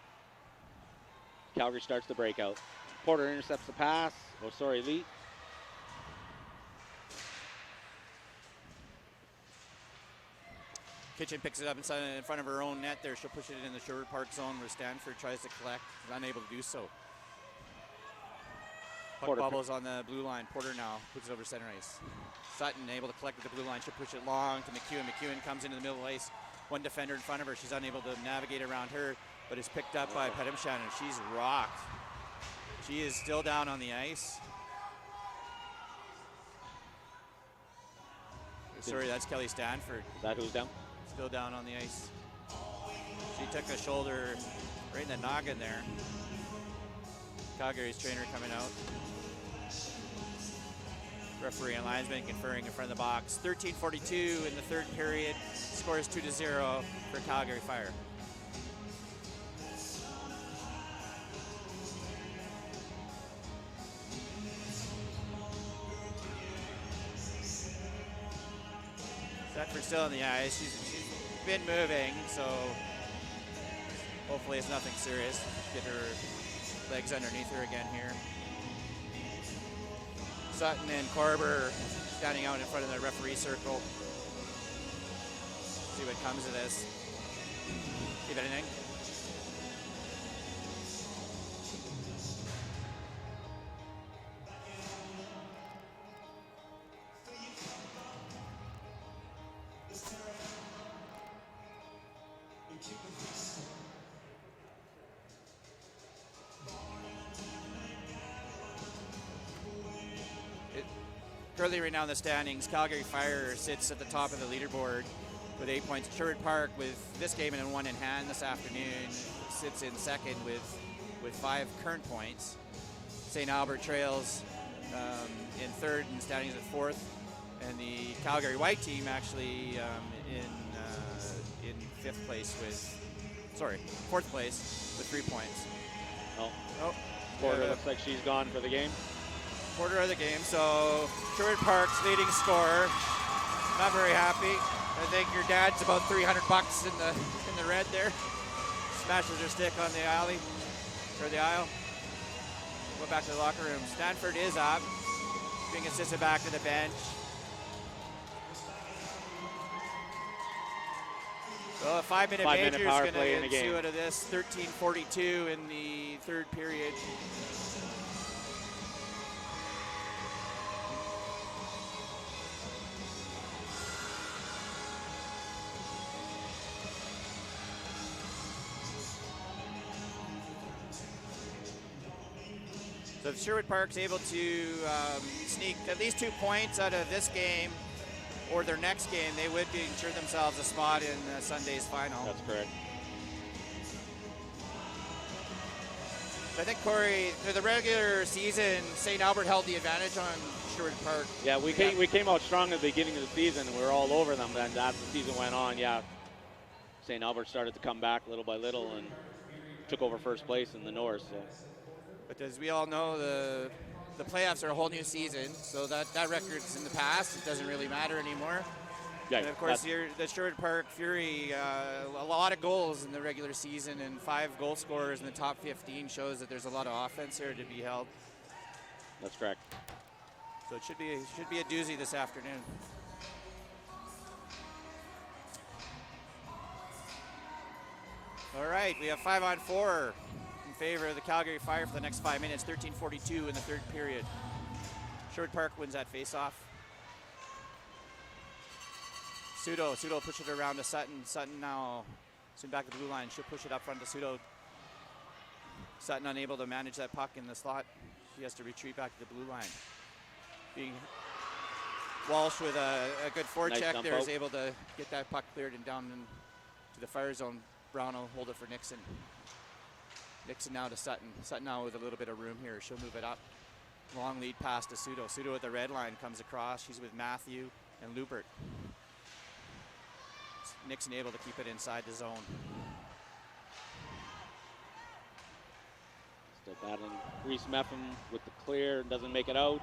Calgary starts the breakout. Porter intercepts the pass. Oh, sorry, Lee. Kitchen picks it up in front of her own net there. She'll push it in the Sherwood Park zone where Stanford tries to collect. Is unable to do so. Puck bobbles on the blue line. Porter now puts it over center ice. Sutton able to collect with the blue line. She'll push it long to McEwen. McEwen comes into the middle of the ice. One defender in front of her. She's unable to navigate around her, but is picked up by Pedimshan, and she's rocked. She is still down on the ice. Sorry, that's Kelly Stanford. Is that who's down? Still down on the ice. She took a shoulder right in the noggin there. Calgary's trainer coming out. Referee and linesman conferring in front of the box. 13:42 in the third period. Score is 2-0 for Calgary Fire. Stanford still on the ice. She's been moving, so hopefully it's nothing serious. Get her legs underneath her again here. Sutton and Corber standing out in front of the referee circle. See what comes of this. If anything. Currently right now in the standings, Calgary Fire sits at the top of the leaderboard with 8 points. Sherwood Park, with this game and one in hand this afternoon, sits in second with 5 current points. St. Albert trails in third and standings at fourth. And the Calgary White team actually in fourth place with 3 points. Oh, Porter looks like she's gone for the game. Quarter of the game, so Sherwood Park's leading scorer. Not very happy. I think your dad's about $300 in the red there. Smashes her stick on the alley or the aisle. Go back to the locker room. Stanford is up, being assisted back to the bench. So a 5-minute major is going to ensue out of this. 13:42 in the third period. So if Sherwood Park's able to sneak at least 2 points out of this game or their next game, they would ensure themselves a spot in Sunday's final. That's correct. I think, Corey, through the regular season, St. Albert held the advantage on Sherwood Park. Yeah, we came out strong at the beginning of the season. We were all over them. Then as the season went on, yeah, St. Albert started to come back little by little and took over first place in the North. So. But as we all know, the playoffs are a whole new season, so that record's in the past. It doesn't really matter anymore. Yeah, and of course, the Sherwood Park Fury, a lot of goals in the regular season and 5 goal scorers in the top 15 shows that there's a lot of offense here to be held. That's correct. So it should be a doozy this afternoon. All right, we have 5-on-4 in favor of the Calgary Fire for the next 5 minutes. 13:42 in the third period. Sherwood Park wins that face-off. Pseudo push it around to Sutton. Sutton now soon back to the blue line. She'll push it up front to Pseudo. Sutton unable to manage that puck in the slot. She has to retreat back to the blue line. Walsh with a good forecheck nice there is able to get that puck cleared and down to the Fire zone. Brown will hold it for Nixon. Nixon now to Sutton. Sutton now with a little bit of room here. She'll move it up. Long lead pass to Pseudo. Pseudo at the red line comes across. She's with Matthew and Lubert. Nixon able to keep it inside the zone. Still battling Reese Meffam with the clear, doesn't make it out.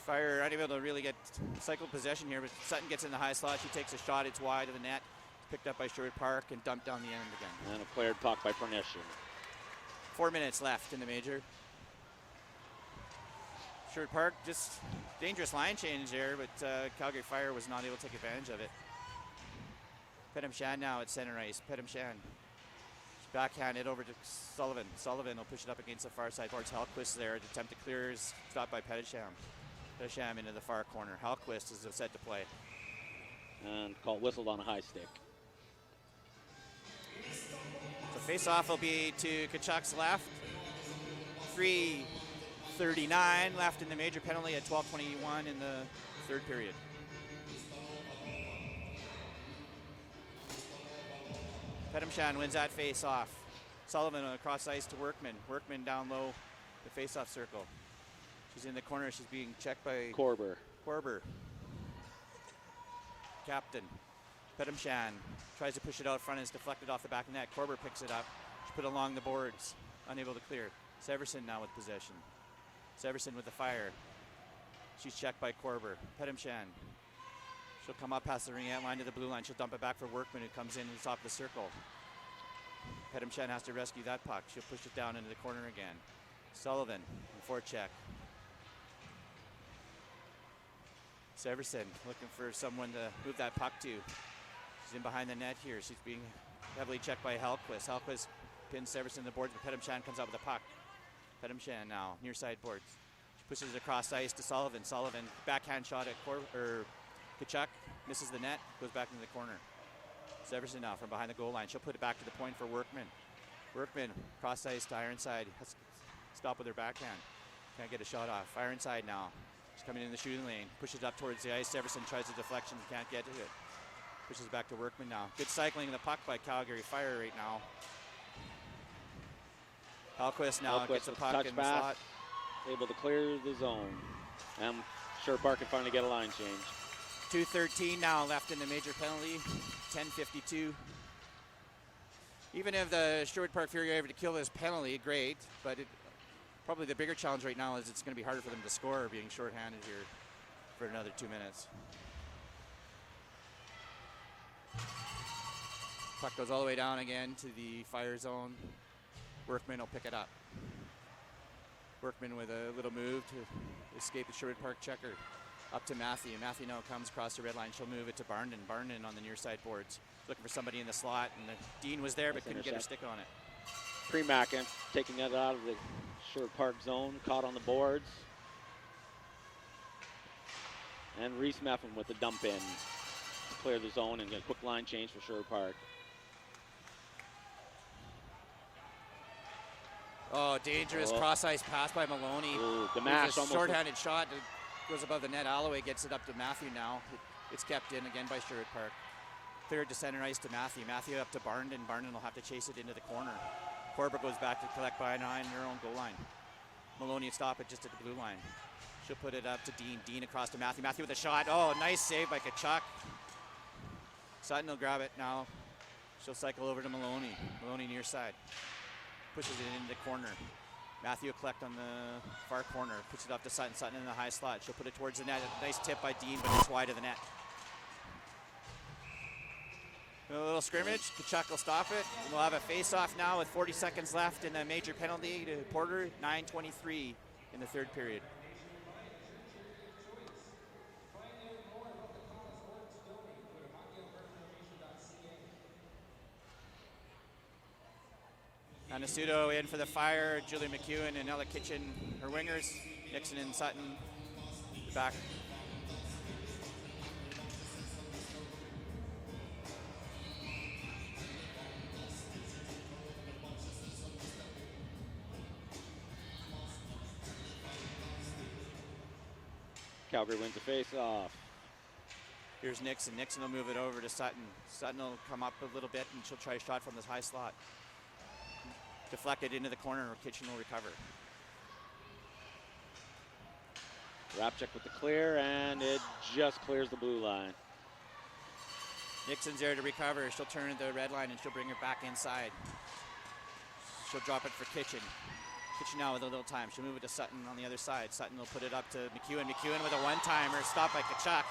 Fire unable to really get cycle possession here, but Sutton gets in the high slot. She takes a shot. It's wide of the net. Picked up by Sherwood Park and dumped down the end again. And a cleared puck by Pernition. 4 minutes left in the major. Sherwood Park, just dangerous line change there, but Calgary Fire was not able to take advantage of it. Pedam Shan now at center ice. Pedam Shan. Backhanded over to Sullivan. Sullivan will push it up against the far side boards. Hellquist there. The attempt to clear is stopped by Pedisham. Pedisham into the far corner. Hellquist is set to play. And whistled on a high stick. So face-off will be to Kachuk's left. 3:39 left in the major penalty at 12:21 in the third period. Pedamshan wins that face-off. Sullivan across ice to Workman. Workman down low, the face-off circle. She's in the corner. She's being checked by Korber. Captain. Pedamshan tries to push it out front and it's deflected off the back of the net. Korber picks it up. She put it along the boards. Unable to clear. Severson now with possession. Severson with the Fire. She's checked by Korber. Pedamshan. She'll come up past the ring out line to the blue line. She'll dump it back for Workman who comes in and top the circle. Pedamshan has to rescue that puck. She'll push it down into the corner again. Sullivan, forecheck. Severson looking for someone to move that puck to. She's in behind the net here. She's being heavily checked by Hellquist. Hellquist pins Severson in the boards, but Pedamshan comes out with a puck. Pedamshan now, near side boards. She pushes it across ice to Sullivan. Sullivan, backhand shot at Kachuk, misses the net, goes back into the corner. Severson now from behind the goal line. She'll put it back to the point for Workman. Workman, cross ice to Ironside, has to stop with her backhand. Can't get a shot off. Fire inside now. He's coming in the shooting lane. Pushes up towards the ice. Everson tries a deflection. Can't get to it. Pushes back to Workman now. Good cycling of the puck by Calgary Fire right now. Hellquist now gets a puck in the slot. Able to clear the zone. And Sherwood Park can finally get a line change. 2:13 now left in the major penalty. 10:52. Even if the Sherwood Park Fury are able to kill this penalty, great. But probably the bigger challenge right now is it's going to be harder for them to score being shorthanded here for another 2 minutes. Puck goes all the way down again to the Fire zone. Workman will pick it up. Workman with a little move to escape the Sherwood Park checker. Up to Matthew. Matthew now comes across the red line. She'll move it to Barnden. Barnden on the near side boards. Looking for somebody in the slot, and the Dean was there but couldn't get her stick on it. Premack taking it out of the Sherwood Park zone, caught on the boards. And Reese Meffin with the dump in to clear the zone and get a quick line change for Sherwood Park. Oh, dangerous cross-ice pass by Maloney. Ooh, the mash almost short-handed shot. It goes above the net. Alloway gets it up to Matthew now. It's kept in again by Sherwood Park. Cleared to center ice to Matthew. Matthew up to Barnden. Barnden will have to chase it into the corner. Corber goes back to collect by 9 in their own goal line. Maloney will stop it just at the blue line. She'll put it up to Dean. Dean across to Matthew. Matthew with a shot. Oh, nice save by Kachuk. Sutton will grab it now. She'll cycle over to Maloney. Maloney near side. Pushes it into the corner. Matthew will collect on the far corner. Puts it up to Sutton. Sutton in the high slot. She'll put it towards the net. A nice tip by Dean, but it's wide of the net. A little scrimmage. Kachuk will stop it. We'll have a face-off now with 40 seconds left in the major penalty to Porter. 9:23 in the third period. Anasudo in for the Fire. Julie McEwen and Ella Kitchen, her wingers. Nixon and Sutton, the back. Calgary wins the face-off. Here's Nixon. Nixon will move it over to Sutton. Sutton will come up a little bit and she'll try a shot from this high slot. Deflected into the corner, or Kitchen will recover. Rapchik with the clear, and it just clears the blue line. Nixon's there to recover. She'll turn the red line and she'll bring it back inside. She'll drop it for Kitchen. Kitchen now with a little time. She'll move it to Sutton on the other side. Sutton will put it up to McEwen. McEwen with a one-timer, stopped by Kachuk.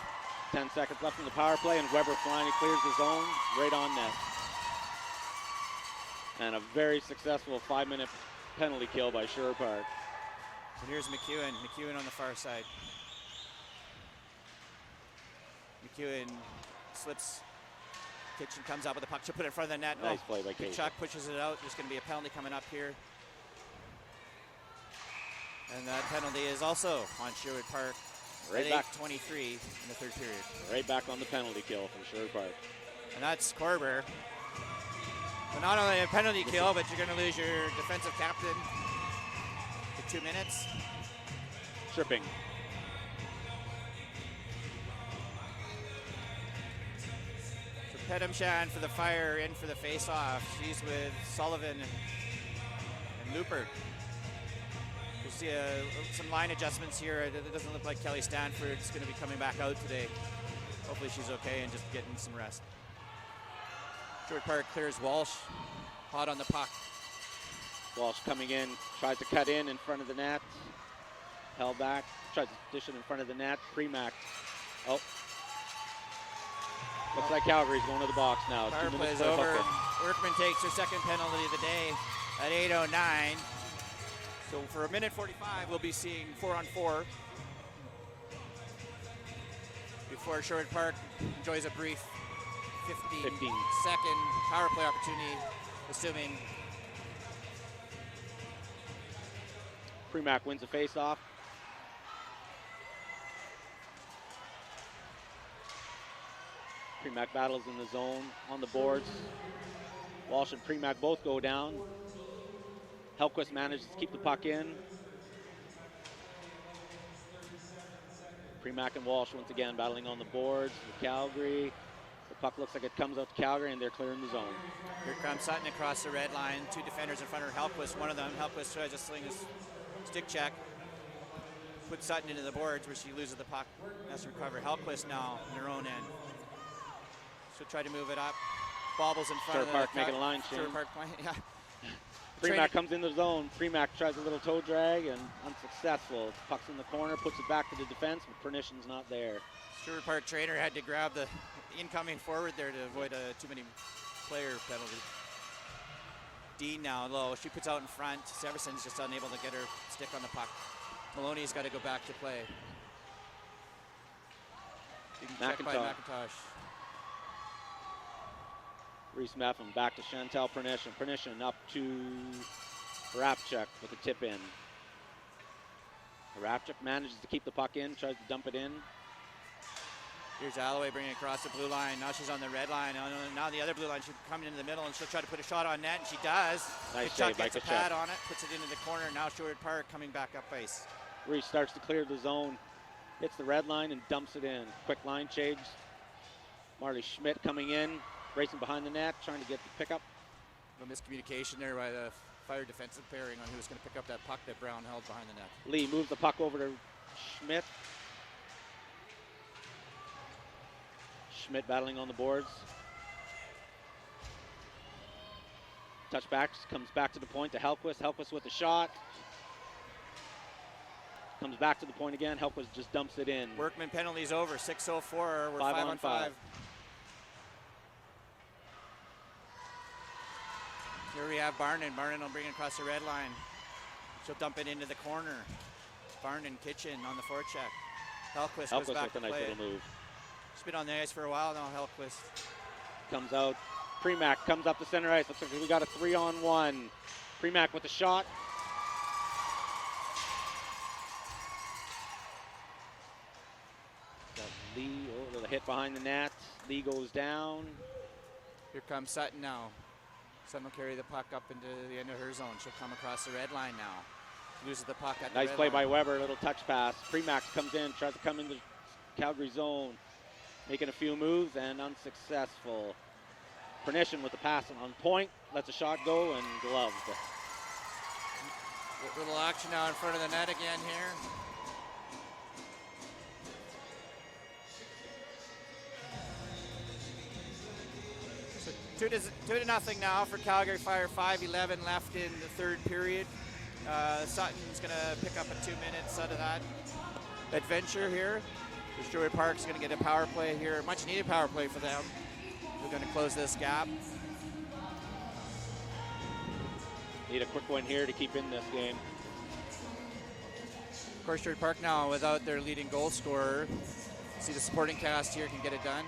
10 seconds left in the power play, and Weber finally clears the zone right on net. And a very successful 5-minute penalty kill by Sherwood Park. And here's McEwen. McEwen on the far side. McEwen slips. Kitchen comes out with the puck. She'll put it in front of the net. Nice play by Kachuk. Kachuk pushes it out. There's going to be a penalty coming up here. And that penalty is also on Sherwood Park. Right back. 8:23 in the third period. Right back on the penalty kill from Sherwood Park. And that's Corber. But not only a penalty kill, but you're going to lose your defensive captain for 2 minutes. Tripping. So Pedamshan for the Fire, in for the face-off. She's with Sullivan and Lupert. You see some line adjustments here. It doesn't look like Kelly Stanford's going to be coming back out today. Hopefully she's okay and just getting some rest. Sherwood Park clears Walsh, hot on the puck. Walsh coming in, tries to cut in front of the net. Held back, tries to dish it in front of the net. Premack. Oh. Looks like Calgary's going to the box now. Power play's over. Workman takes her second penalty of the day at 8:09. So for a minute 45, we'll be seeing 4-on-4 before Sherwood Park enjoys a brief 15-second power play opportunity, assuming. Premack wins the face-off. Premack battles in the zone on the boards. Walsh and Premack both go down. Hellquist manages to keep the puck in. Premack and Walsh once again battling on the boards with Calgary. The puck looks like it comes out to Calgary, and they're clearing the zone. Here comes Sutton across the red line. 2 defenders in front of Helquist. One of them, Helquist, tries to sling his stick check. Puts Sutton into the boards where she loses the puck. Has to recover. Helquist now in her own end. She'll try to move it up. Bobbles in front Sherwood of Park the making a line change. Sherwood Park playing, yeah. Premack comes in the zone. Premack tries a little toe drag and unsuccessful. Puck's in the corner, puts it back to the defense, but Pernition's not there. Sherwood Park trainer had to grab the incoming forward there to avoid a too many player penalty. Dean now low. She puts out in front. Severson's just unable to get her stick on the puck. Maloney's got to go back to play. Check by McIntosh. Reese Meffin back to Chantel Pernition. Pernition up to Rapchuk with a tip in. Rapchuk manages to keep the puck in, tries to dump it in. Here's Alloway bringing it across the blue line. Now she's on the red line. Now the other blue line, she's coming into the middle, and she'll try to put a shot on net, and she does. Nice save by gets a pad on it, puts it into the corner. Now Sherwood Park coming back up ice. Reese starts to clear the zone, hits the red line and dumps it in. Quick line change. Marley Schmidt coming in, racing behind the net, trying to get the pickup. A miscommunication there by the Fire defensive pairing on who was going to pick up that puck that Brown held behind the net. Lee moves the puck over to Schmidt. Schmidt battling on the boards. Touchback, comes back to the point to Helquist. Helquist with the shot. Comes back to the point again. Helquist just dumps it in. Workman penalties over. 6:04. We're 5 on 5. Here we have Barnon. Barnon will bring it across the red line. She'll dump it into the corner. Barnon, Kitchen on the forecheck. Helquist goes back with to a nice play. little move. She's been on the ice for a while now, Helquist. Comes out. Premack comes up the center ice. Looks like we got a 3-on-1. Premack with the shot. Got Lee, the hit behind the net. Lee goes down. Here comes Sutton now. Sutton will carry the puck up into the end of her zone. She'll come across the red line now. Loses the puck at the Nice red play line. by Weber, a little touch pass. Premack comes in, tries to come into Calgary zone. Making a few moves and unsuccessful. Pernition with the pass on point, lets a shot go and gloved. Little action now in front of the net again here. So 2-0 now for Calgary Fire. 5:11 left in the third period. Sutton's going to pick up a 2 minutes out of that adventure here. So Sherwood Park's going to get a power play here, much needed power play for them. We're going to close this gap. Need a quick one here to keep in this game. Of course, Sherwood Park now without their leading goal scorer. See the supporting cast here can get it done.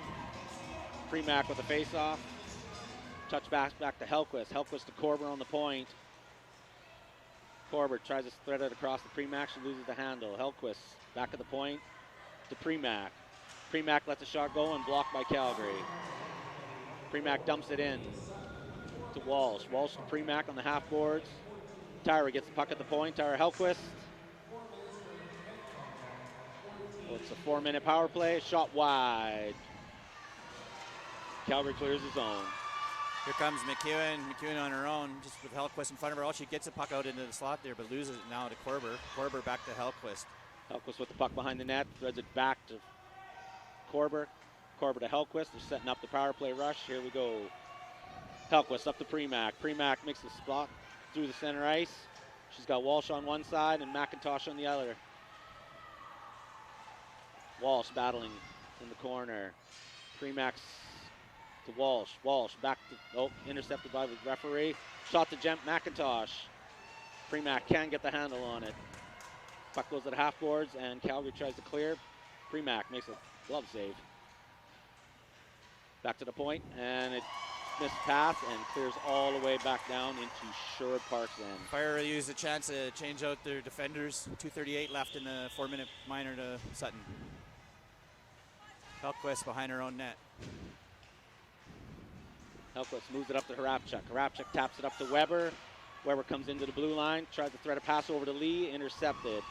Premack with a face-off. Touch back to Helquist. Helquist to Corber on the point. Corber tries to thread it across the Premack. She loses the handle. Helquist back at the point to Premack. Premack lets the shot go and blocked by Calgary. Premack dumps it in to Walsh. Walsh to Premack on the half boards. Tyra gets the puck at the point. Tyra Helquist. Well, it's a 4-minute power play. Shot wide. Calgary clears the zone. Here comes McEwen. McEwen on her own, just with Helquist in front of her. Oh, she gets the puck out into the slot there, but loses it now to Corber. Corber back to Helquist. Helquist with the puck behind the net. Threads it back to Corber. Corber to Helquist. They're setting up the power play rush. Here we go. Helquist up to Premack. Premack makes the spot through the center ice. She's got Walsh on one side and McIntosh on the other. Walsh battling in the corner. Premack to Walsh. Walsh back to, intercepted by the referee. Shot to McIntosh. Premack can get the handle on it. Puck goes at half boards and Calgary tries to clear. Premack makes a glove save. Back to the point and it missed pass and clears all the way back down into Sherwood Park's end. Fire really used a chance to change out their defenders. 2:38 left in the 4-minute minor to Sutton. Helquist behind her own net. Helquist moves it up to Harapchuk. Harapchuk taps it up to Weber. Weber comes into the blue line, tries to thread a pass over to Lee, intercepted.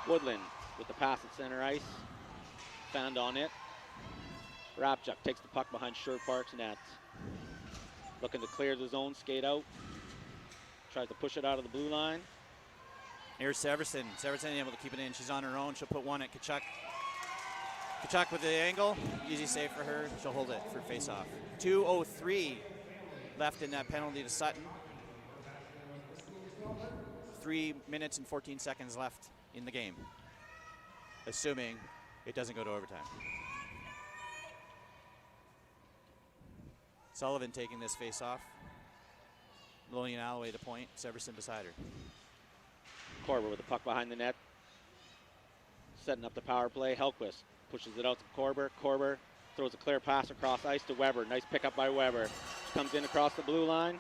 Woodland with the pass at center ice. Found on it. Rapchuk takes the puck behind Sherwood Park's net. Looking to clear the zone, skate out. Tries to push it out of the blue line. Here's Severson. Severson able to keep it in. She's on her own. She'll put one at Kachuk. Kachuk with the angle. Easy save for her. She'll hold it for face-off. 2:03 left in that penalty to Sutton. 3 minutes and 14 seconds left in the game, assuming it doesn't go to overtime. Sullivan taking this face-off. Maloney and Alloway to point. Severson beside her. Corber with the puck behind the net. Setting up the power play. Hellquist pushes it out to Corber. Corber throws a clear pass across ice to Weber. Nice pickup by Weber. She comes in across the blue line.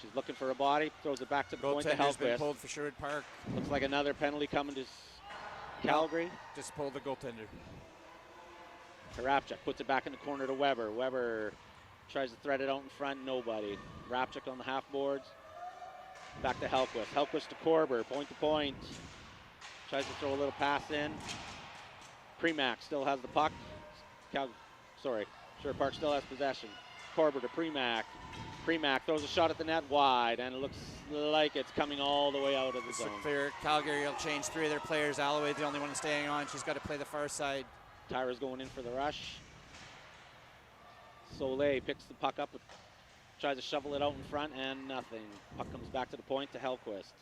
She's looking for a body. Throws it back to the point to Goaltender's been Hellquist. pulled for Sherwood Park. Looks like another penalty coming to Calgary. Just pulled the goaltender. Rapchuk puts it back in the corner to Weber. Weber tries to thread it out in front. Nobody. Rapchuk on the half boards. Back to Hellquist. Hellquist to Corber. Point to point. Tries to throw a little pass in. Premack still has the puck. Sherwood Park still has possession. Corber to Premack. Premack throws a shot at the net wide, and it looks like it's coming all the way out of the zone. Clear. Calgary will change 3 of their players. Alloway, the only one staying on. She's got to play the far side. Tyra's going in for the rush. Soleil picks the puck up, tries to shovel it out in front, and nothing. Puck comes back to the point to Hellquist.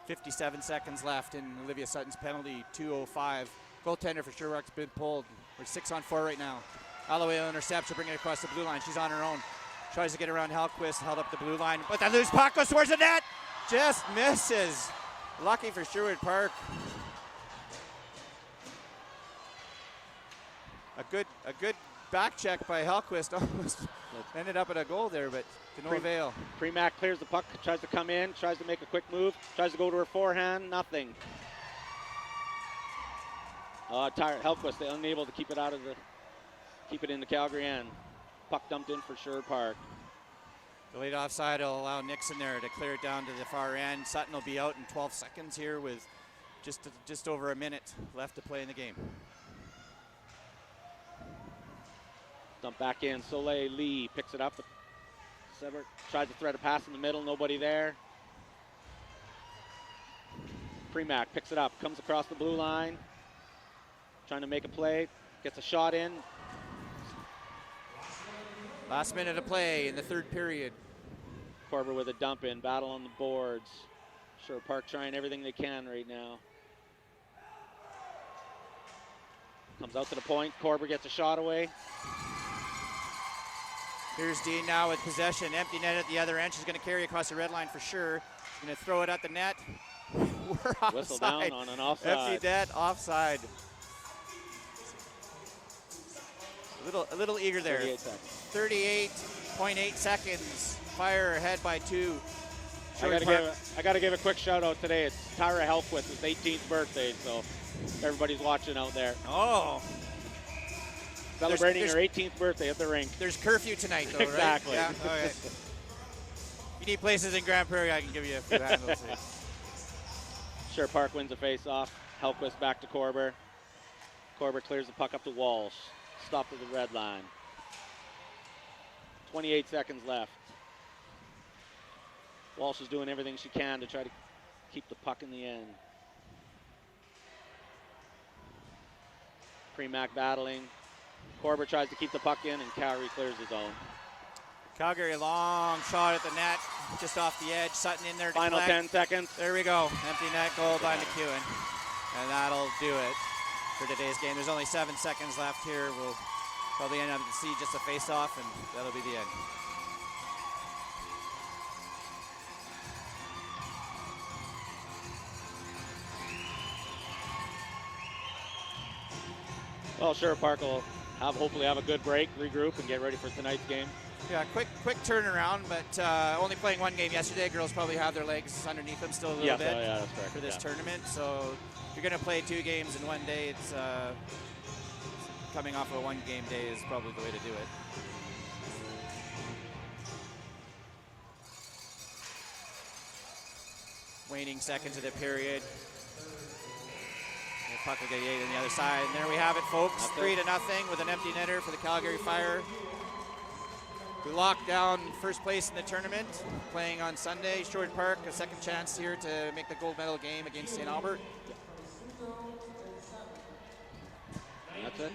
57 seconds left in Olivia Sutton's penalty. 2:05. Goaltender for Sherwood's been pulled. We're 6-on-4 right now. Alloway will intercept. She'll bring it across the blue line. She's on her own. Tries to get around Hellquist. Held up the blue line. But that loose puck goes towards the net. Just misses. Lucky for Sherwood Park. A good back check by Hellquist. Almost ended up at a goal there, but to no avail. Premack clears the puck, tries to come in, tries to make a quick move, tries to go to her forehand, nothing. Hellquist, they're unable to keep it in the Calgary end. Puck dumped in for Sherwood Park. Delayed offside will allow Nixon there to clear it down to the far end. Sutton will be out in 12 seconds here with just over a minute left to play in the game. Dump back in. Soleil Lee picks it up. Sever tries to thread a pass in the middle. Nobody there. Premack picks it up. Comes across the blue line. Trying to make a play. Gets a shot in. Last minute of play in the third period. Corber with a dump in. Battle on the boards. Sherwood Park trying everything they can right now. Comes out to the point. Corber gets a shot away. Here's Dean now with possession. Empty net at the other end. She's going to carry across the red line for sure. She's going to throw it at the net. We're offside. Whistle down on an offside. Empty net, offside. A little eager there. 38.8 seconds. Fire ahead by 2. I got to give a quick shout out today. It's Tyra Hellquist's 18th birthday, so everybody's watching out there. Oh. Celebrating her 18th birthday at the rink. There's curfew tonight, though, exactly. Right? Yeah, all right. You need places in Grand Prairie, I can give you a few handles. Sherwood Park wins a face-off. Hellquist back to Corber. Corber clears the puck up to Walsh. Stopped at the red line. 28 seconds left. Walsh is doing everything she can to try to keep the puck in the end. Premack battling. Corber tries to keep the puck in, and Calgary clears his own. Calgary, long shot at the net, just off the edge. Sutton in there to Final collect. 10 seconds. There we go. Empty net goal by McEwen. And that'll do it for today's game. There's only 7 seconds left here. We'll probably end up to see just a face-off, and that'll be the end. Well, Sherwood Park will hopefully have a good break, regroup, and get ready for tonight's game. Yeah, quick turnaround, but only playing one game yesterday. Girls probably have their legs underneath them still a little bit that's correct. for this tournament. So if you're going to play 2 games in one day, it's coming off of a 1-game day is probably the way to do it. waning seconds of the period. The puck will get Yate on the other side. And there we have it, folks. 3-0 with an empty netter for the Calgary Fire, who locked down first place in the tournament, playing on Sunday. Sherwood Park, a second chance here to make the gold medal game against St. Albert. That's it.